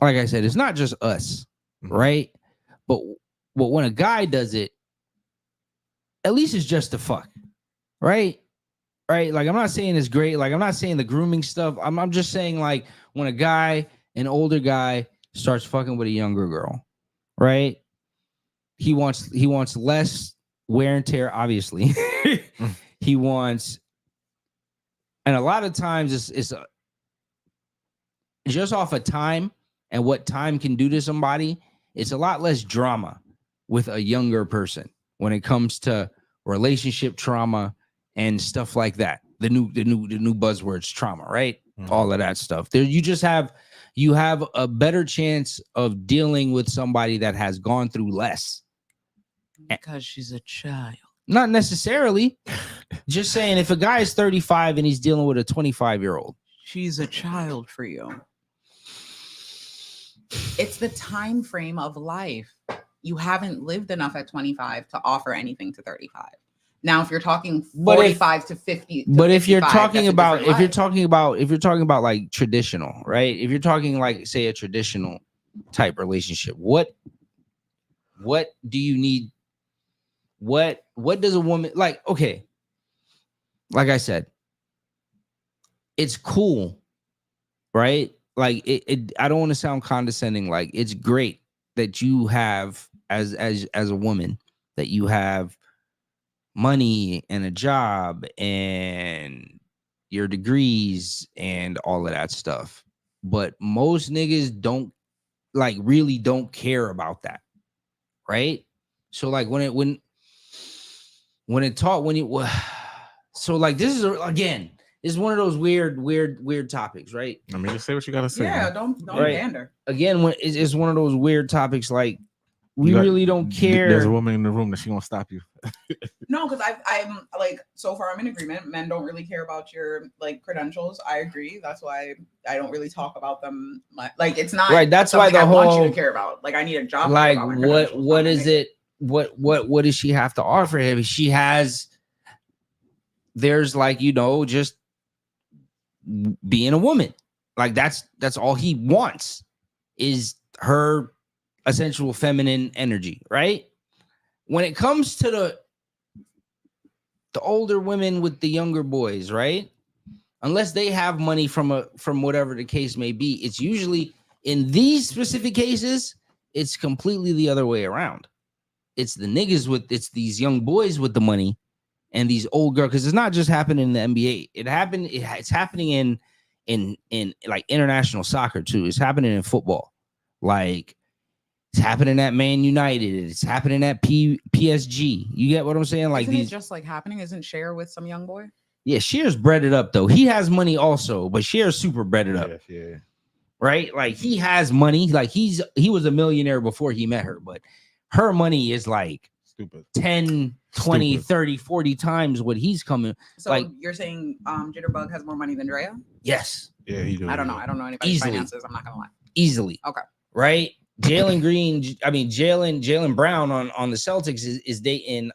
Like I said, it's not just us, right? But when a guy does it, at least it's just the fuck, right? Right? Like I'm not saying it's great. Like I'm not saying the grooming stuff. I'm just saying like when a guy, an older guy, starts fucking with a younger girl, right? He wants less wear and tear, obviously. He wants, and a lot of times it's just off of time and what time can do to somebody. It's a lot less drama with a younger person when it comes to relationship trauma and stuff like that. The new buzzwords, trauma, right? All of that stuff. There, you have a better chance of dealing with somebody that has gone through less. Because she's a child. Not necessarily. Just saying, if a guy is 35 and he's dealing with a 25-year-old, She's a child for you. It's the time frame of life. You haven't lived enough at 25 to offer anything to 35. Now, if you're talking 45 to 50, but if you're 55, talking that's a about different life. if you're talking about like traditional, right? If you're talking like say a traditional type relationship, what do you need? What does a woman like? Okay, like I said, it's cool, right? Like it I don't want to sound condescending. Like it's great that you have as a woman that you have money and a job and your degrees and all of that stuff. But most niggas don't really don't care about that. Right? So like so like this is again, it's one of those weird topics, right? I mean, just say what you gotta say. Yeah, man. don't Right. pander. Again, when it's one of those weird topics, like we You got- really don't care. There's a woman in the room that she gonna stop you. No, because I'm like, so far I'm in agreement. Men don't really care about your like credentials. I agree. That's why I don't really talk about them. Like it's not Right, that's why something the I want you whole- to care about. Like I need a job. to Like care about my what credentials, is not it? What does she have to offer him? She has. There's like just being a woman. Like that's all he wants is her essential feminine energy, right? When it comes to the older women with the younger boys, right? Unless they have money from whatever the case may be, it's usually in these specific cases, it's completely the other way around. It's the niggas it's these young boys with the money and these old girls, because it's not just happening in the NBA. It's happening in like international soccer too. It's happening in football. Like it's happening at Man United. It's happening at PSG. You get what I'm saying? Like Isn't these, it just like happening? Isn't Cher with some young boy? yeah. Shear's breaded up though. He has money also, but Shear's super breaded up, Yeah. right? Like he has money. Like he was a millionaire before he met her, but her money is like Stupid. 10, 20, Stupid. 30, 40 times what he's coming. So Like- you're saying Jitterbug has more money than Drea? Yes, Yeah, he do. I don't know. I don't know anybody's Easily. finances. I'm not gonna lie. easily. Okay. Right? Jalen Brown on the Celtics is dating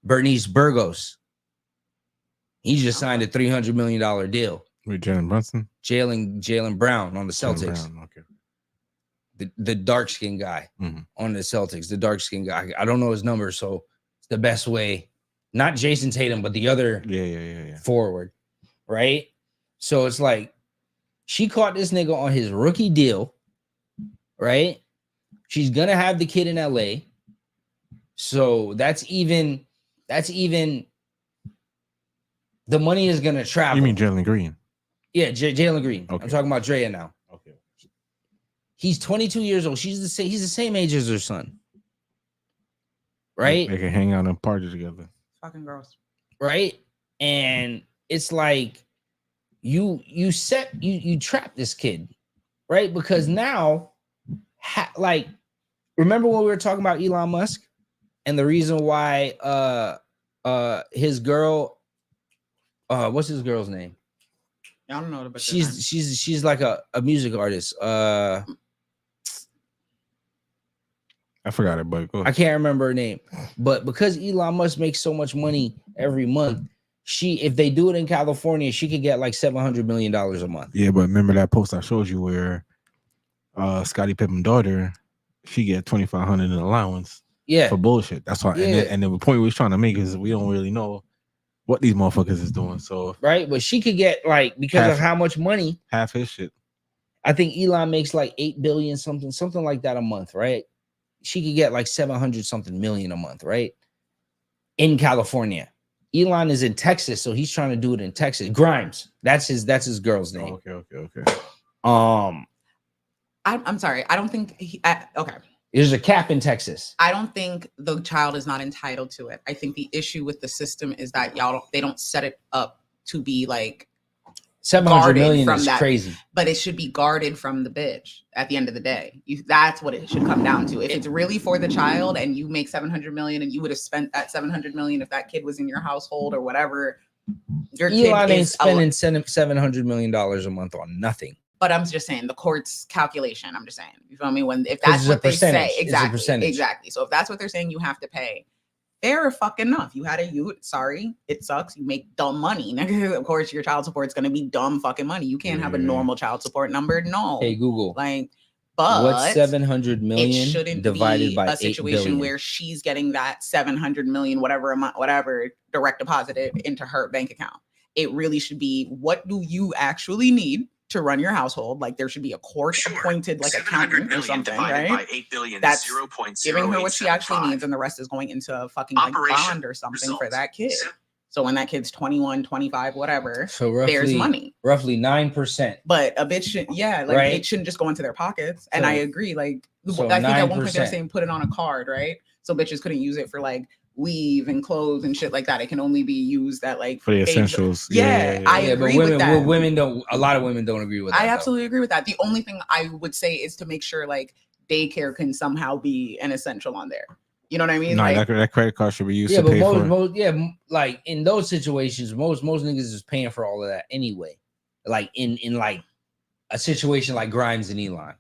Bernice Burgos. He just signed a $300 million deal. With Jalen Brunson. Jalen Brown on the Jalen Celtics. Brown, okay. The dark skinned guy Mhm. on the Celtics, the dark skinned guy. I don't know his number, so it's the best way. Not Jason Tatum, but the other Yeah. forward, right? So it's like she caught this nigga on his rookie deal, right? She's gonna have the kid in LA, so that's even the money is gonna travel. You mean Jalen Green? Yeah, Jalen Green. Okay. I'm talking about Drea now. Okay. He's 22 years old. He's the same age as her son, right? They can hang out and party together. Fucking gross. Right? And it's like you trap this kid, right? Because now, like, remember when we were talking about Elon Musk and the reason why his girl, what's his girl's name? I don't know the bitch's She's like a music artist. I forgot it, but go I ahead. can't remember her name, but because Elon Musk makes so much money every month, if they do it in California, she could get like $700 million a month. Yeah, but remember that post I showed you where Scottie Pippen's daughter, she get $2,500 in allowance Yeah, for bullshit. That's why. Yeah. And the point we was trying to make is we don't really know what these motherfuckers is doing. So right. But she could get like because of how much money. half his shit. I think Elon makes like 8 billion something like that a month, right? She could get like 700 something million a month, right? In California. Elon is in Texas, so he's trying to do it in Texas. Grimes, that's his girl's name. Oh, okay. I'm sorry. I don't think okay. There's a cap in Texas. I don't think the child is not entitled to it. I think the issue with the system is that they don't set it up to be like 700 guarded million from is that. crazy. But it should be guarded from the bitch at the end of the day. That's what it should come down to. If it's really for the child and you make 700 million and you would have spent that 700 million if that kid was in your household or whatever, your Elon kid ain't is spending $700 million a month on nothing. but I'm just saying the court's calculation. I'm just saying, you feel me? If 'Cause that's it's a what they say, percentage. It's a exactly, percentage. exactly. So if that's what they're saying, you have to pay. Fair fucking enough. You had a youth. Sorry, it sucks. You make dumb money. Of course, your child support is going to be dumb fucking money. You can't have a Yeah. normal child support number. No. Hey Google, Like, but what's 700 it million shouldn't divided be by a 8 situation billion? where she's getting that 700 million, whatever amount, whatever direct deposited into her bank account. It really should be, what do you actually need to run your household? Like there should be a court appointed like accountant or something, right? By 8 billion That's is 0.0875. Giving her what she actually needs, and the rest is going into a fucking like Operation bond or something for results. that kid. So when that kid's 21, 25, whatever, So there's money. roughly 9%. But a bitch should, like Right. it shouldn't just go into their pockets. And So- I agree. Like so I think at one point they were 9%. saying put it on a card, right? So bitches couldn't use it for like weave and clothes and shit like that. It can only be used at like For the age- essentials. Yeah, I Yeah, but agree with that. women don't. A lot of women don't agree with that. I though. absolutely agree with that. The only thing I would say is to make sure like daycare can somehow be an essential on there. You know what I mean? Nah, Like, that credit card should be used Yeah, to but pay for. like in those situations, most niggas is paying for all of that anyway. Like in like a situation like Grimes and Elon,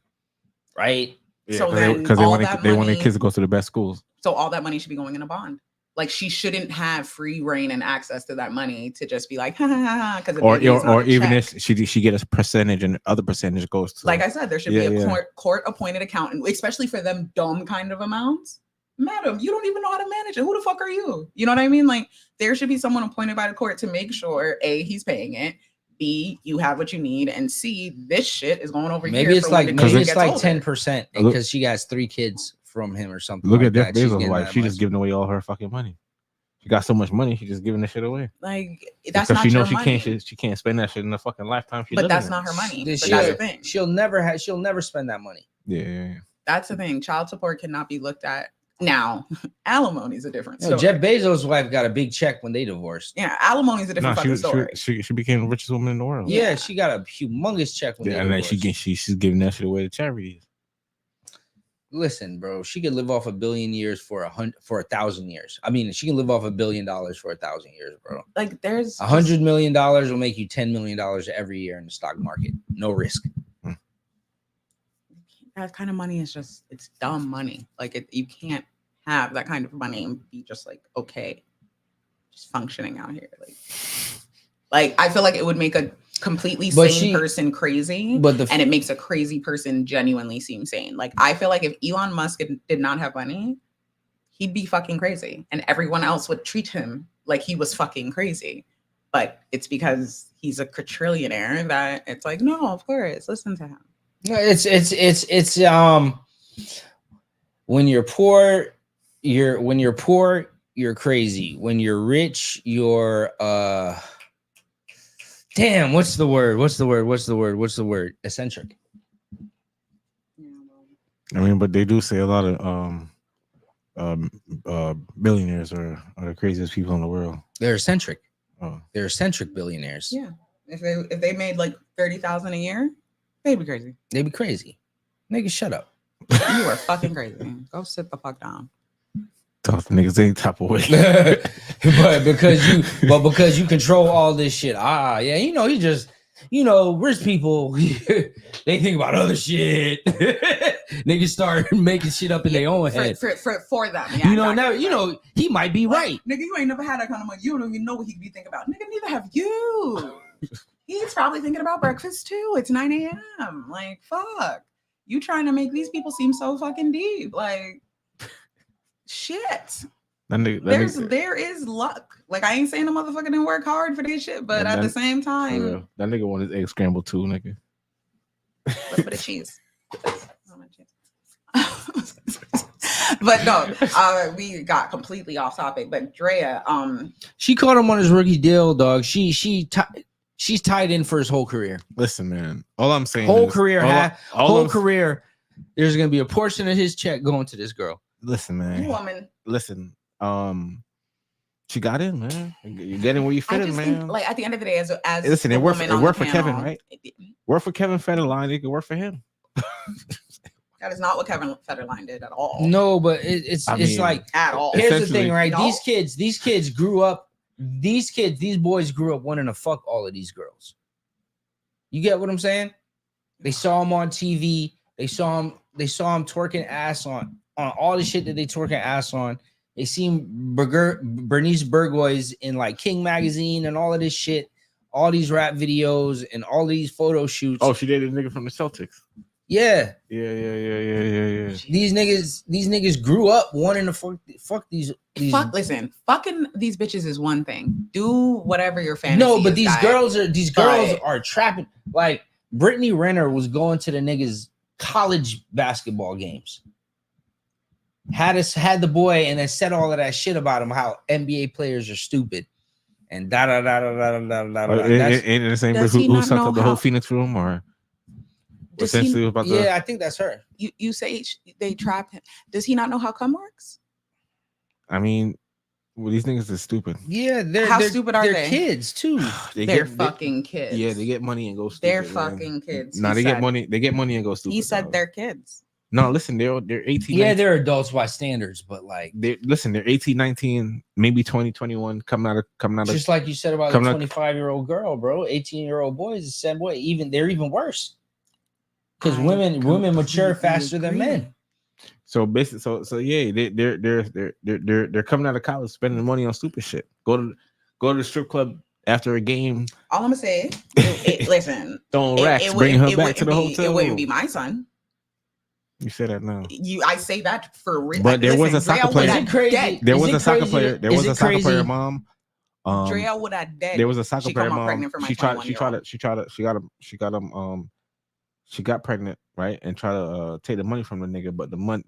right? Yeah, So then because they all want that their money- kids to go to the best schools. so all that money should be going in a bond. Like she shouldn't have free reign and access to that money to just be like, ha ha ha, because Or even if she get a percentage and the other percentage goes to like I said, there should be Yeah, a yeah. court appointed accountant, especially for them dumb kind of amounts. Madam, you don't even know how to manage it. Who the fuck are you? You know what I mean? Like there should be someone appointed by the court to make sure A, he's paying it, B, you have what you need, and C, this shit is going over Maybe here. it's for when like the kid maybe it's gets like older. 10% Look- because she has 3 kids from him or something. Look like at Jeff that. She's Bezos' getting wife. that She much. just giving away all her fucking money. She got so much money, she just giving that shit away. Like that's Because not she your knows money. she can't spend that shit in a fucking lifetime. But that's not her money. But She'll- that's the thing. She'll never spend that money. Yeah. That's the thing. Child support cannot be looked at. Now, alimony is a different No, story. Jeff Bezos' wife got a big check when they divorced. Yeah, alimony is a No, different fucking story. she became the richest woman in the world. Yeah, she got a humongous check when Yeah, they and then divorced. she's giving that shit away to charities. Listen, bro, she could live off 1 billion years for 1,000 years. I mean, she can live off $1 billion for 1,000 years, bro. Like there's $100 million will make you $10 million every year in the stock market. No risk. that kind of money is just it's dumb money. Like you can't have that kind of money and be just like okay, just functioning out here. Like I feel like it would make a completely sane person crazy, and it makes a crazy person genuinely seem sane. Like I feel like if Elon Musk did not have money, he'd be fucking crazy, and everyone else would treat him like he was fucking crazy. But it's because he's a quadrillionaire that it's like, no, of course, listen to him. No, it's when you're poor, you're crazy. When you're rich, you're damn, what's the word? Eccentric. I mean, but they do say a lot of billionaires are the craziest people in the world. They're eccentric. Oh. They're eccentric billionaires. Yeah. If they made like 30,000 a year, they'd be crazy. They'd be crazy. Nigga, shut up. You are fucking crazy. Go sit the fuck down. Talk to niggas any type of way. but because you control all this shit. Yeah, you just rich people they think about other shit. Niggas start making shit up in their own head. For them. Yeah, now he might be right. Nigga, you ain't never had that kind of money. You don't even know what he could be thinking about. Nigga, neither have you. He's probably thinking about breakfast too. It's 9 a.m. Like, fuck. You trying to make these people seem so fucking deep. Like, shit. There is luck. Like, I ain't saying the motherfucker didn't work hard for this shit, but at the same time. That nigga want his egg scrambled too, nigga. With a bit of cheese. But no, we got completely off topic. But Drea, she caught him on his rookie deal, dog. She's tied in for his whole career. Listen, man. All I'm saying career, there's gonna be a portion of his check going to this girl. Listen, man. Woman. Listen. She got in, man. You're getting where you fit in, man. Think, like at the end of the day, as listen, it worked for Kevin, right? Work for Kevin Federline. It could work for him. That is not what Kevin Federline did at all. No, but it's like at all. Here's the thing, right? No. These kids grew up. These boys grew up wanting to fuck all of these girls. You get what I'm saying? They saw him on TV. They saw him twerking ass on all the shit that they twerking ass on. They seen Bernice Burgoyes in like King magazine and all of this shit, all these rap videos and all these photo shoots. Oh, she dated a nigga from the Celtics. Yeah. Yeah. These niggas grew up wanting to fuck these. Listen, fucking these bitches is one thing. Do whatever your fantasy. No, but these girls are trapping. Like Brittany Renner was going to the niggas' college basketball games. Had the boy and then said all of that shit about him, how NBA players are stupid. And da. Ain't it the same person who sucked up the whole Phoenix room, or essentially about the? Yeah, I think that's her. You say they trap him. Does he not know how cum works? I mean, well, these niggas are stupid. Yeah, how stupid are they? Kids too. They're fucking kids. Yeah, they get money and go stupid. They're fucking kids. No, they get money. They get money and go stupid. He said they're kids. No, listen, they're 18. Yeah, 19. They're adults by standards, but like they're 18, 19, maybe 20, 21, coming out of just like you said about the 25-year-old girl, bro. 18-year-old boys the same way. They're even worse. Because women mature faster than men. So basically, so yeah, they're coming out of college spending money on stupid shit. Go to the strip club after a game. All I'm gonna say, listen, throwing racks, bring her back to the hotel. It wouldn't be my son. You say that now. I say that for real. But there was a soccer player. Is it crazy? There was a soccer player. There was a soccer player mom. Drea would have dead. There was a soccer player mom. She got pregnant, right, and try to take the money from the nigga, but the man.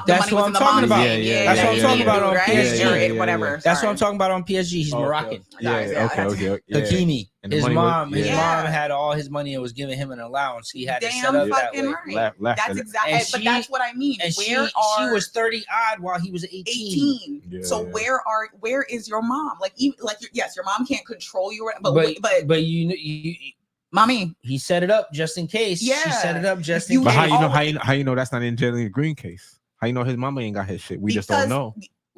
That's what I'm talking about. Yeah, that's what I'm talking about on PSG. Whatever. That's what I'm talking about on PSG. He's Moroccan. Yeah. Okay. Hakimi. His mom had all his money and was giving him an allowance. He had to set up that way. Right. That's exactly. But that's what I mean. And she was 30 odd while he was 18. Yeah. So where is your mom? Like yes, your mom can't control you, but Mommy. He set it up just in case. She Yeah. set it up just You in But case. how you know that's not in Jalen Green case? How you know his mama ain't got his shit? We just don't Because know.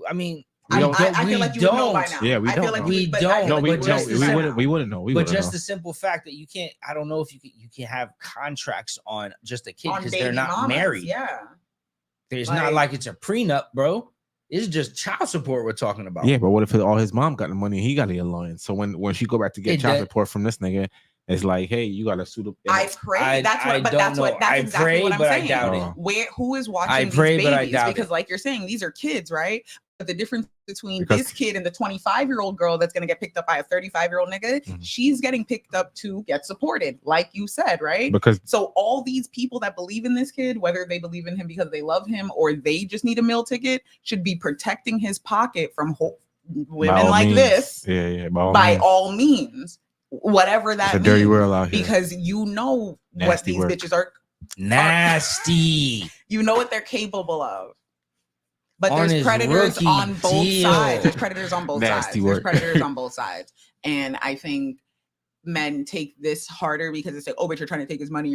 I mean, We don't- I feel like you would know by now. Yeah, we I feel don't like know. you We would, but I don't. feel No, like we you would just know we by wouldn't. now. We wouldn't know. We but wouldn't just know. the simple fact that you can't. I don't know if you can have contracts on just a kid On because baby they're not mamas, married. Yeah. It's not like it's a prenup, bro. It's just child support we're talking about. Yeah, but what if all his mom got the money and he got the allowance? So when she go back to get It child does- support from this nigga, it's like, hey, you got to suit up. I pray. That's what. But that's what. That's exactly what I'm but saying. I doubt Oh. it. Where who is watching I these pray, but I babies? doubt Because it. like you're saying, these are kids, right? But the difference between Because- this kid and the 25-year-old girl that's gonna get picked up by a 35-year-old nigga, Mhm. she's getting picked up to get supported, like you said, right? Because So all these people that believe in this kid, whether they believe in him because they love him or they just need a meal ticket, should be protecting his pocket from by women all like means- this yeah, by all means, whatever that It's a dirty means. world out here. Because you know what Nasty these work. bitches are, Nasty. you know what they're capable of. But On there's his predators rookie on both deal. sides. There's predators on both Nasty sides. work. There's predators on both sides. And I think men take this harder because it's like, oh, but you're trying to take his money.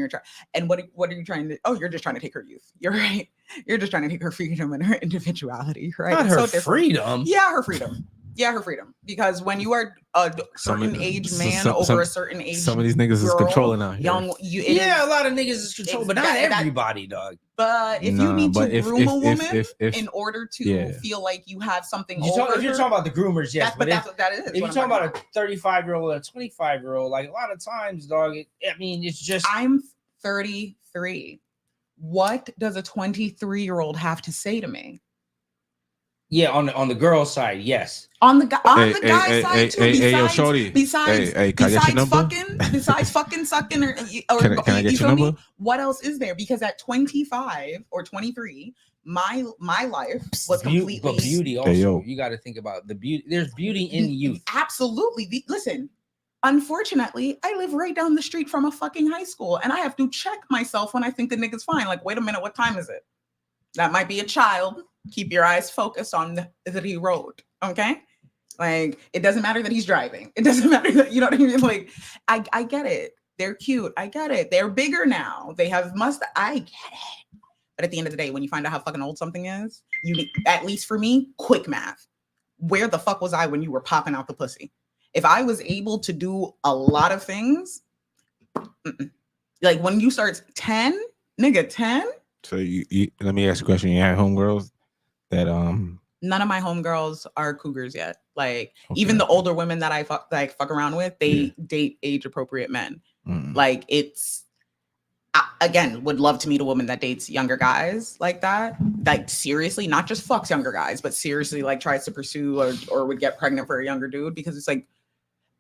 And what are you trying to? Oh, you're just trying to take her youth. You're right. You're just trying to take her freedom and her individuality, right? Not It's her so different. freedom. Yeah, her freedom. Yeah, her freedom. Because when you are a certain age man over a certain age, some of these niggas is girl, controlling out here. young, you, it Yeah, is- a lot of niggas is controlled, but not that- everybody, dog. But if you Nah, need to but if- groom a if- woman if- in order to yeah. feel like you have something If you're over talking her, about the groomers, yes. but that's what that is. if you're what I'm talking about a 35-year-old and a 25-year-old, like a lot of times, dog, I mean, it's just I'm 33. What does a 23-year-old have to say to me? yeah, on the girl side, yes. On the guy Hey, side too. hey, yo, Besides, shorty. besides, Hey, can I get your number? besides fucking sucking, or Can I get you your feel me? number? What else is there? Because at 25 or 23, my life was completely. But beauty also, yo. you got to think about the beauty. There's beauty in youth. Absolutely. Listen, unfortunately, I live right down the street from a fucking high school, and I have to check myself when I think the nigga's fine. Like, wait a minute, what time is it? That might be a child. Keep your eyes focused on the road, okay? Like, it doesn't matter that he's driving. It doesn't matter that, you know what I mean? Like, I get it. They're cute. I get it. They're bigger now. They have I get it. But at the end of the day, when you find out how fucking old something is, you need, at least for me, quick math. Where the fuck was I when you were popping out the pussy? If I was able to do a lot of things, like when you start 10, nigga, 10, So you let me ask you a question. You had homegirls that none of my homegirls are cougars yet. Like Okay. even the older women that I fuck around with, they date age appropriate men. mm, Like it's again, would love to meet a woman that dates younger guys like that. Like seriously, not just fucks younger guys, but seriously like tries to pursue or would get pregnant for a younger dude, because it's like,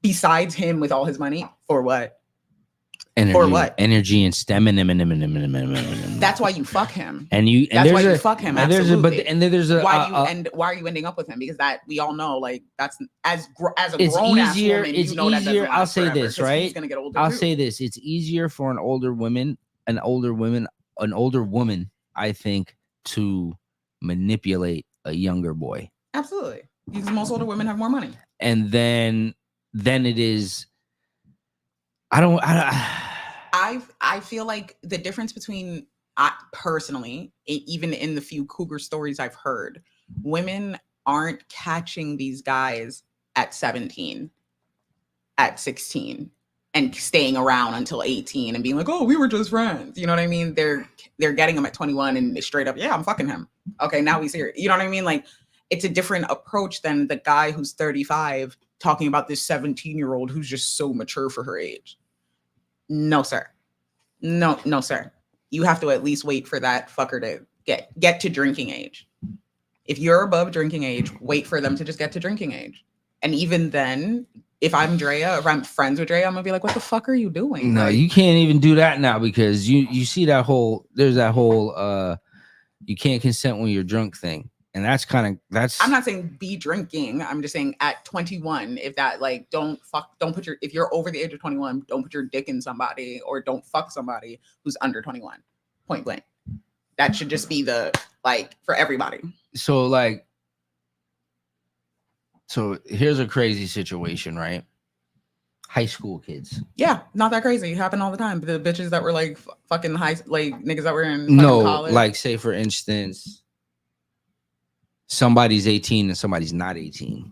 besides him with all his money, for what? Energy, For what? Energy and stem and That's why you fuck him. that's why you fuck him. And Absolutely. there's a Why are you ending up with him? Because that we all know, like that's as a It's grown ass easier- woman, it's you know that doesn't easier- I'll last say forever, this, 'cause right? He's gonna get older. I'll too. say this: it's easier for an older woman, I think, to manipulate a younger boy, Absolutely, because most older women have more money. and then it is. I feel like the difference between personally, even in the few cougar stories I've heard, women aren't catching these guys at 17, at 16, and staying around until 18 and being like, oh, we were just friends. You know what I mean? They're getting them at 21 and straight up, yeah, I'm fucking him. Okay, now he's here. You know what I mean? Like, it's a different approach than the guy who's 35 talking about this 17-year-old who's just so mature for her age. No, sir. No, sir. You have to at least wait for that fucker to get to drinking age. If you're above drinking age, wait for them to just get to drinking age. And even then, if I'm Drea, if I'm friends with Drea, I'm gonna be like, what the fuck are you doing? No, Like, you can't even do that now, because you see that whole you can't consent when you're drunk thing, and that's I'm not saying be drinking. I'm just saying at 21, if that like if you're over the age of 21, don't put your dick in somebody or don't fuck somebody who's under 21. Point blank. That should just be the for everybody. so here's a crazy situation, right? high school kids. Yeah, not that crazy. It happened all the time. The bitches that were like fucking high, like niggas that were in fucking No, college. like say for instance, somebody's 18 and somebody's not 18.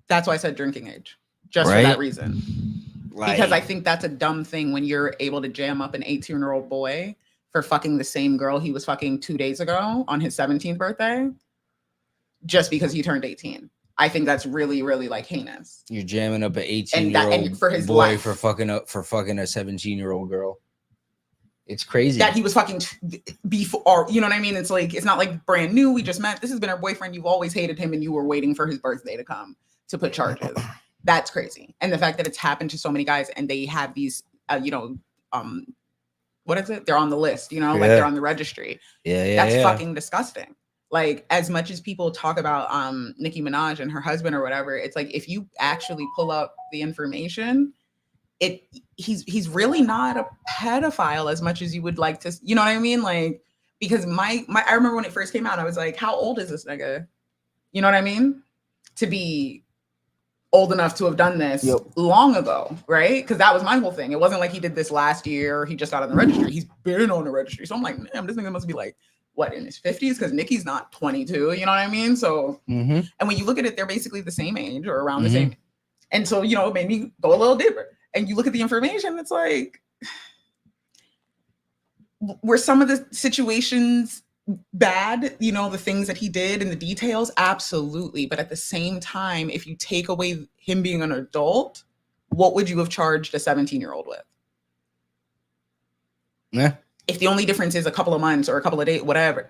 That's why I said drinking age, just Right? for that reason. Like, Because I think that's a dumb thing when you're able to jam up an 18-year-old boy for fucking the same girl he was fucking 2 days ago on his 17th birthday, just because he turned 18. I think that's really, really like heinous. you're jamming up an And that- 18-year-old and for his boy life. for fucking a 17-year-old girl. It's crazy. That he was fucking before, or you know what I mean? It's like, it's not like brand new. We just met. This has been our boyfriend. You've always hated him, and you were waiting for his birthday to come to put charges. That's crazy. And the fact that it's happened to so many guys, and they have these, what is it? They're on the list, like Yeah. they're on the registry. yeah, That's fucking disgusting. Like, as much as people talk about Nicki Minaj and her husband or whatever, it's like if you actually pull up the information, he's really not a pedophile as much as you would like to, you know what I mean? Like, because I remember when it first came out, I was like, how old is this nigga? You know what I mean? To be old enough to have done this long ago, right? Because that was my whole thing. It wasn't like he did this last year or he just got on the registry. He's been on the registry. So I'm like, damn, this nigga must be like, what, in his 50s? Because Nicki's not 22, you know what I mean? So, and when you look at it, they're basically the same age or around the same. And so, it made me go a little deeper. And you look at the information, it's like, were some of the situations bad, the things that he did and the details? Absolutely. But at the same time, if you take away him being an adult, what would you have charged a 17-year-old with? Yeah. If the only difference is a couple of months or a couple of days, whatever.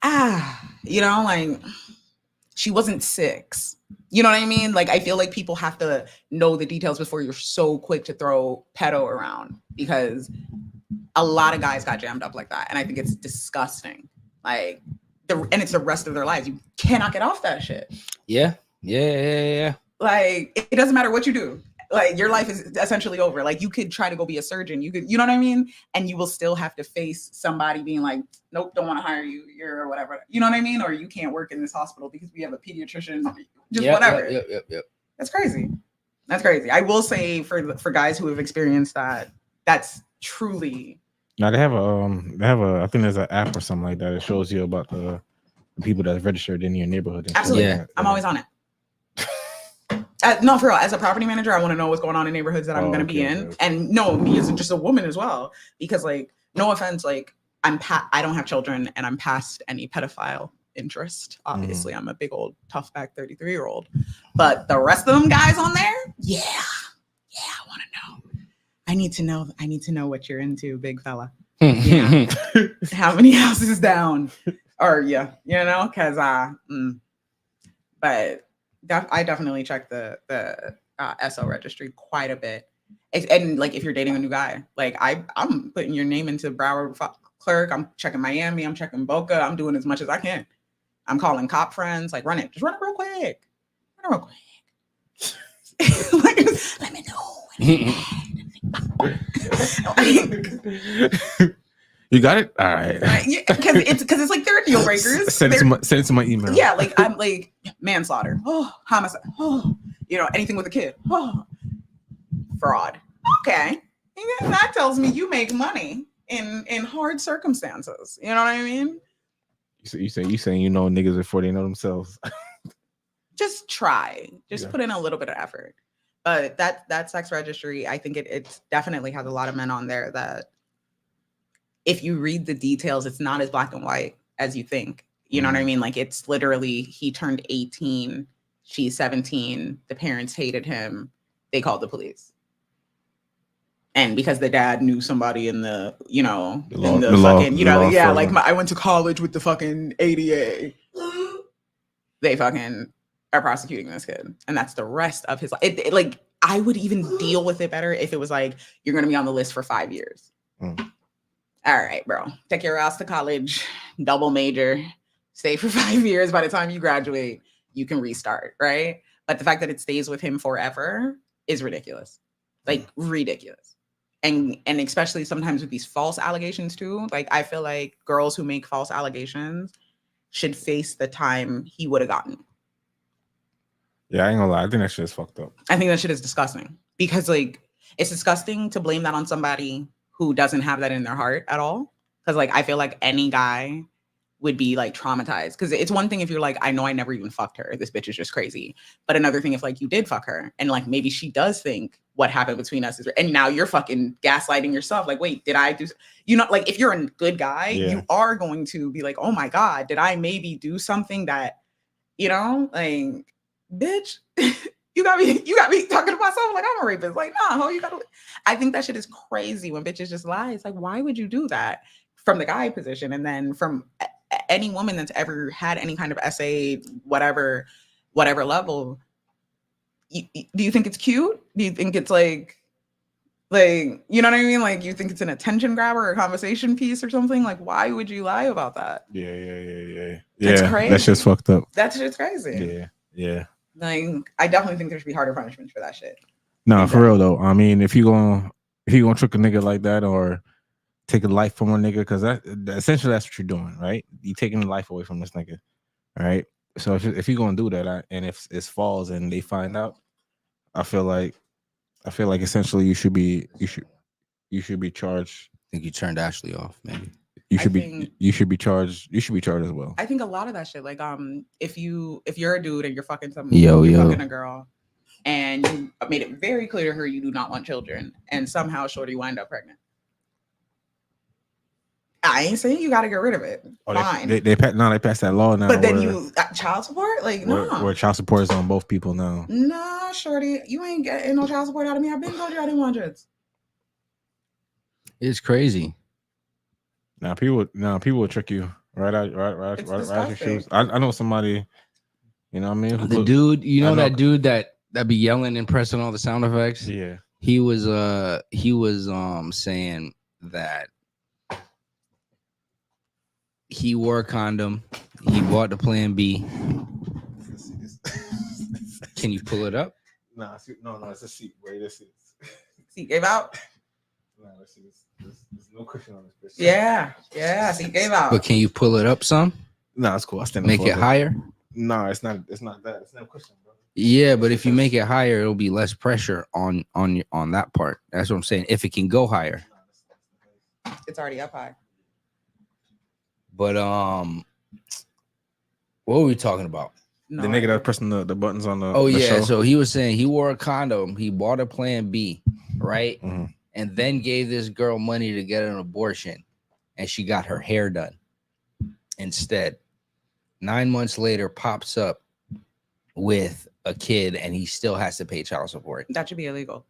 Like, she wasn't 6. You know what I mean? Like, I feel like people have to know the details before you're so quick to throw pedo around, because a lot of guys got jammed up like that. And I think it's disgusting. Like, and it's the rest of their lives. You cannot get off that shit. Yeah. Like, it doesn't matter what you do. Like, your life is essentially over. Like, you could try to go be a surgeon. You could, you know what I mean? And you will still have to face somebody being like, nope, don't want to hire you. You're whatever. You know what I mean? Or you can't work in this hospital because we have a pediatrician. Just whatever. Yep. That's crazy. That's crazy. I will say for guys who have experienced that, that's truly. Now they have a I think there's an app or something like that. It shows you about the people that's registered in your neighborhood. And Absolutely. Yeah. I'm always on it. No, for real. As a property manager, I want to know what's going on in neighborhoods that I'm going to be in. Okay. And no, me as just a woman as well. Because, like, no offense, like, I don't have children and I'm past any pedophile interest. Obviously, I'm a big old tough back 33-year-old. But the rest of them guys on there, yeah, I want to know. I need to know what you're into, big fella. Yeah. How many houses down? Or because but I definitely check the SO registry quite a bit. And like, if you're dating a new guy, like I'm putting your name into Broward Clerk. I'm checking Miami. I'm checking Boca. I'm doing as much as I can. I'm calling cop friends. Like, just run it real quick. Like, let me know. You got it? All right. Because it's like there are deal breakers. Send it to my email. Yeah, like I'm like manslaughter. Oh, homicide. Oh, anything with a kid. Oh, fraud. Okay, and that tells me you make money in hard circumstances. You know what I mean? You saying niggas before they know themselves. Just try. Just put in a little bit of effort. But that sex registry, I think it definitely has a lot of men on there that, if you read the details, it's not as black and white as you think. You know what I mean? Like, it's literally, he turned 18, she's 17, the parents hated him, they called the police. And because the dad knew somebody in the, I went to college with the fucking ADA. They fucking are prosecuting this kid. And that's the rest of his life. Like, I would even deal with it better if it was like, you're going to be on the list for 5 years. All right, bro. Take your ass to college, double major, stay for 5 years. By the time you graduate, you can restart, right? But the fact that it stays with him forever is ridiculous. Like, ridiculous. And especially sometimes with these false allegations too. Like, I feel like girls who make false allegations should face the time he would have gotten. Yeah, I ain't gonna lie. I think that shit is fucked up. I think that shit is disgusting because like it's disgusting to blame that on somebody who doesn't have that in their heart at all. Because like I feel like any guy would be like traumatized. Because it's one thing if you're like, I know I never even fucked her. This bitch is just crazy. But another thing if like you did fuck her and like maybe she does think what happened between us is, and now you're fucking gaslighting yourself. Like, wait, did I do? You know, like if you're a good guy, you are going to be like, oh my god, did I maybe do something that, you know, like, bitch. You got me talking to myself like I'm a rapist. Like, nah, ho, you gotta. I think that shit is crazy when bitches just lie. It's like, why would you do that from the guy position? And then from any woman that's ever had any kind of essay, whatever level, do you think it's cute? Do you think it's like, you know what I mean? Like, you think it's an attention grabber or a conversation piece or something? Like, why would you lie about that? Yeah. That's crazy. That shit's fucked up. That shit's crazy. Yeah. Like, I definitely think there should be harder punishments for that shit. No, for real though. I mean, if you gonna trick a nigga like that or take a life from a nigga, because that essentially that's what you're doing, right? You taking the life away from this nigga, right? So if you're gonna do that, and if it falls and they find out, I feel like essentially you should be charged. I think you turned Ashley off, maybe. You should be charged. You should be charged as well. I think a lot of that shit, like, if you're a dude and you're fucking fucking a girl, and you made it very clear to her you do not want children, and somehow shorty wind up pregnant. I ain't saying you got to get rid of it. Fine. They passed that law now. But then you child support, like, no. Where child support is on both people now. Nah, shorty, you ain't getting no child support out of me. I've been told you I didn't want kids. It's crazy. Now people will trick you right out your shoes. I know somebody, you know what I mean? The dude, you know that dude that be yelling and pressing all the sound effects? Yeah. He was saying that he wore a condom, he bought the Plan B. Can you pull it up? No, it's a seat. Wait, this is seat gave out. No, there's no cushion on this bitch. Yeah, seat gave out. But can you pull it up some? No, it's cool. I stand make it higher. No, it's not that. It's no cushion, bro. Yeah, but if you make it higher, it'll be less pressure on that part. That's what I'm saying. If it can go higher, it's already up high. But what were we talking about? No, the nigga that pressing the buttons on the. Oh the yeah, show. So he was saying he wore a condom, he bought a Plan B, right, mm-hmm. and then gave this girl money to get an abortion, and she got her hair done instead. 9 months later, pops up with a kid, and he still has to pay child support. That should be illegal.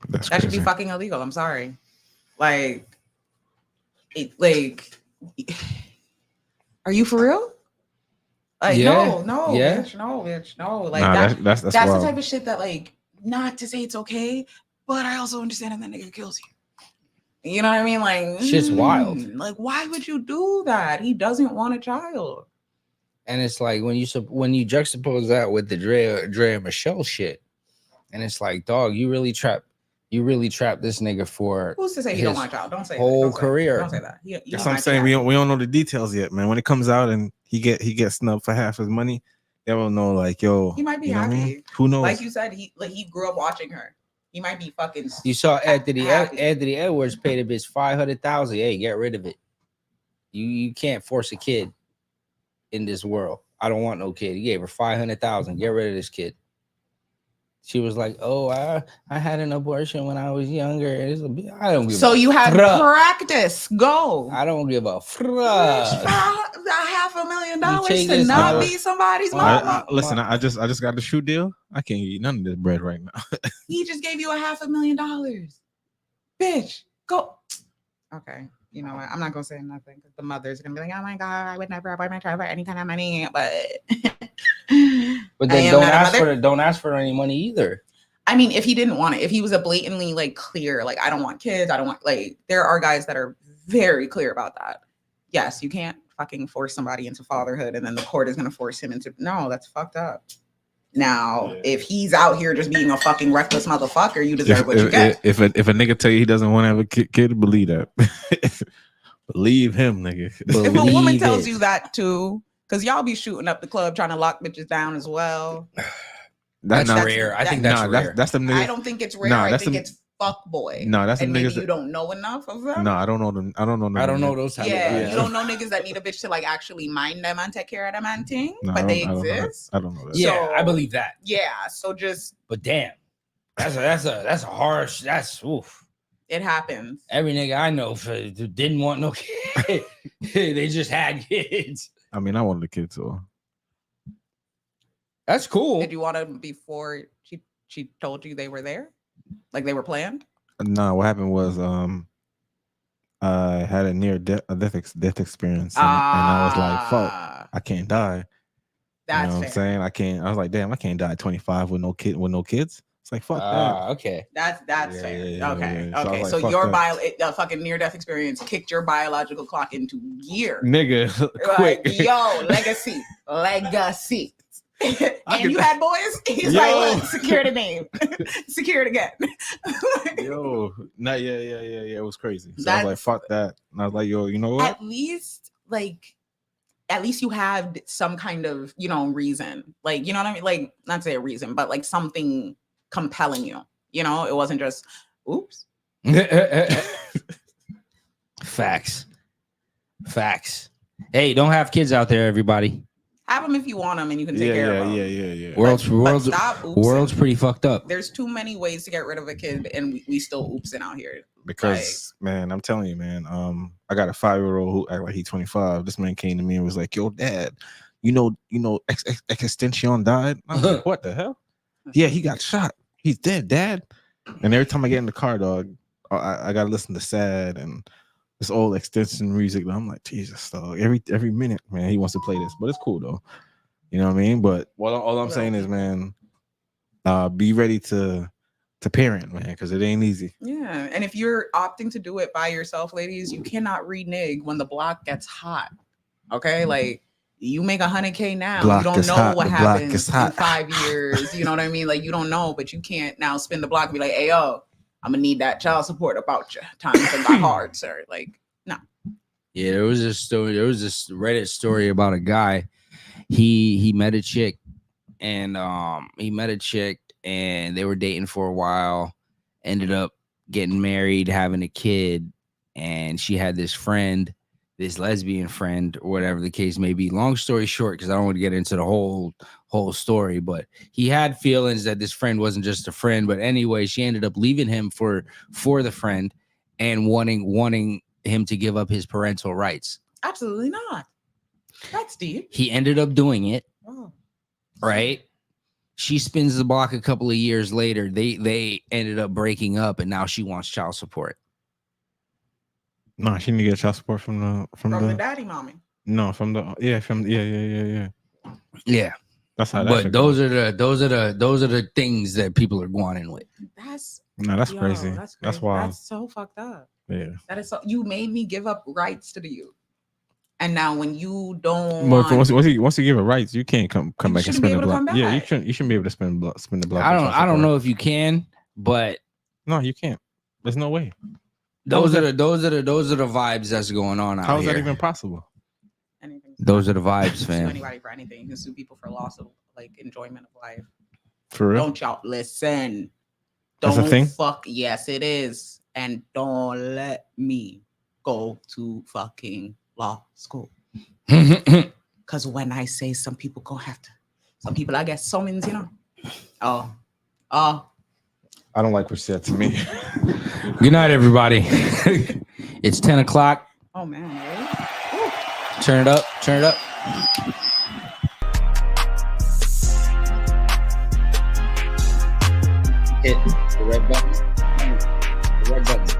That should be fucking illegal. I'm sorry. Like, are you for real? Like, yeah. no, bitch, no. Like, that's the type of shit that, like, not to say it's okay, but I also understand if that nigga kills you. You know what I mean? Like, shit's wild. Like, why would you do that? He doesn't want a child. And it's like when you juxtapose that with the Dre and Michelle shit, and it's like, dog, you really trapped this nigga for who's to say he don't want a child? Don't say whole that. career. Don't say that. That's what I'm saying. We don't know the details yet, man. When it comes out and he gets snubbed for half his money, they will know, like, yo, he might be happy. I mean? Who knows? Like you said, he grew up watching her. He might be fucking. You saw Anthony Edwards paid a bitch $500,000. Hey, get rid of it. You can't force a kid in this world. I don't want no kid. He gave her $500,000. Get rid of this kid. She was like, "Oh, I had an abortion when I was younger." I don't give. So you had practice. Go. I don't give a fuck. $500,000 to not be somebody's mama. Listen, I just got the shoe deal. I can't eat none of this bread right now. He just gave you $500,000, bitch. Go. Okay. You know what? I'm not gonna say nothing because the mother's gonna be like, "Oh my god, I would never avoid my child for any kind of money." But then don't ask for any money either. I mean, if he didn't want it, if he was a blatantly like clear, like, I don't want kids, I don't want, like, there are guys that are very clear about that. Yes, you can't fucking force somebody into fatherhood and then the court is gonna force him into. No, that's fucked up. Now, if he's out here just being a fucking reckless motherfucker, you deserve what you get. If a nigga tell you he doesn't want to have a kid, believe that. Believe him, nigga. If a woman tells you that too, Because y'all be shooting up the club trying to lock bitches down as well. That's nah, rare. I think that's rare. That's them niggas. I don't think it's rare. Nah, I that's think them- it's fuck boy. No, that's And them maybe niggas. you don't know enough of them. No, I don't know them. I don't know. I don't know those type of Yeah, guys. you don't know niggas that need a bitch to like actually mind them and take care of them and thing, No, but they I don't know that. exist. I don't know that. Yeah, So- I believe that. Yeah, so just But damn, that's a harsh. That's oof. it happens. Every nigga I know didn't want no kid. They just had kids. I mean, I wanted a kid, so That's cool. Did you want them before she told you they were there, like they were planned? no. What happened was, I had a near death experience, and I was like, "Fuck, Ah, I can't die." That's you know what fair. I'm saying? I can't. I was like, "Damn, I can't die at 25 with no kids." It's like, fuck that. Okay. That's Yeah, fair. yeah, Okay, yeah. So I was okay. like, So fuck your that. fucking near-death experience kicked your biological clock into gear. Nigga, Like, quick. yo, legacy. And could- you had boys? He's Yo. like, look, secure the name. Secure it again. Yo, nah, yeah. It was crazy. So I was That's- like, fuck that. And I was like, yo, you know what? At least you have some kind of, reason. Like, you know what I mean? Like, not say a reason, but like something compelling you. You know, it wasn't just, oops. Facts. Hey, don't have kids out there, everybody. Have them if you want them and you can take care of them. Yeah. But World's stop oopsing. world's pretty fucked up. There's too many ways to get rid of a kid and we still oopsing out here. Because man, I'm telling you, man, I got a 5-year-old who act like he's 25. This man came to me and was like, yo, dad, you know, Extension died. I was like, what the hell? Yeah, he got shot. He's dead, dad. And every time I get in the car, dog, I gotta listen to Sad and this old Extension music. I'm like, Jesus, dog. Every minute, man, he wants to play this, but it's cool though. You know what I mean? But all I'm saying is, man, be ready to parent, man, because it ain't easy. Yeah. And if you're opting to do it by yourself, ladies, you cannot renege when the block gets hot. Okay. Like you make $100K now. Block You don't is know hot. what The block happens is in hot. 5 years. You know what I mean? Like you don't know, but you can't now spin the block and be like, hey, yo, I'm gonna need that child support about you. Times have got hard, sir. Like, no. Yeah, there was this story. There was this Reddit story about a guy. He met a chick, and they were dating for a while. Ended up getting married, having a kid, and she had this friend, this lesbian friend, or whatever the case may be. Long story short, because I don't want to get into the whole story, but he had feelings that this friend wasn't just a friend. But anyway, she ended up leaving him for the friend and wanting him to give up his parental rights. Absolutely not. That's deep. He ended up doing it, Oh. right? She spins the block a couple of years later. They ended up breaking up, and now she wants child support. No, she didn't get child support from From the daddy mommy. no, from the yeah. Yeah, That's how that but shit those goes. are the things that people are going in with. That's That's crazy. That's That's crazy. wild. That's so fucked up. Yeah. That is so. You made me give up rights to the youth, and now when you don't, But want, once you give it rights, you can't come You back and shouldn't be spin the able to block. come Yeah, back. you shouldn't be able to spin the block. I for child don't support. know if you can, but No, you can't. There's no way. those are the vibes that's going on out How is here. that even possible? anything. Those are the vibes, Sue fam. anybody for anything. You can sue people for loss of like enjoyment of life. For real? Don't y'all listen? That's Don't a thing? fuck. Yes, it is. And don't let me go to fucking law school. Cause when I say some people gonna have to, some people I get summons, you know. Oh. I don't like what you said to me. Good night, everybody. It's 10 o'clock. Oh man, really? Turn it up. Hit the red button. Record.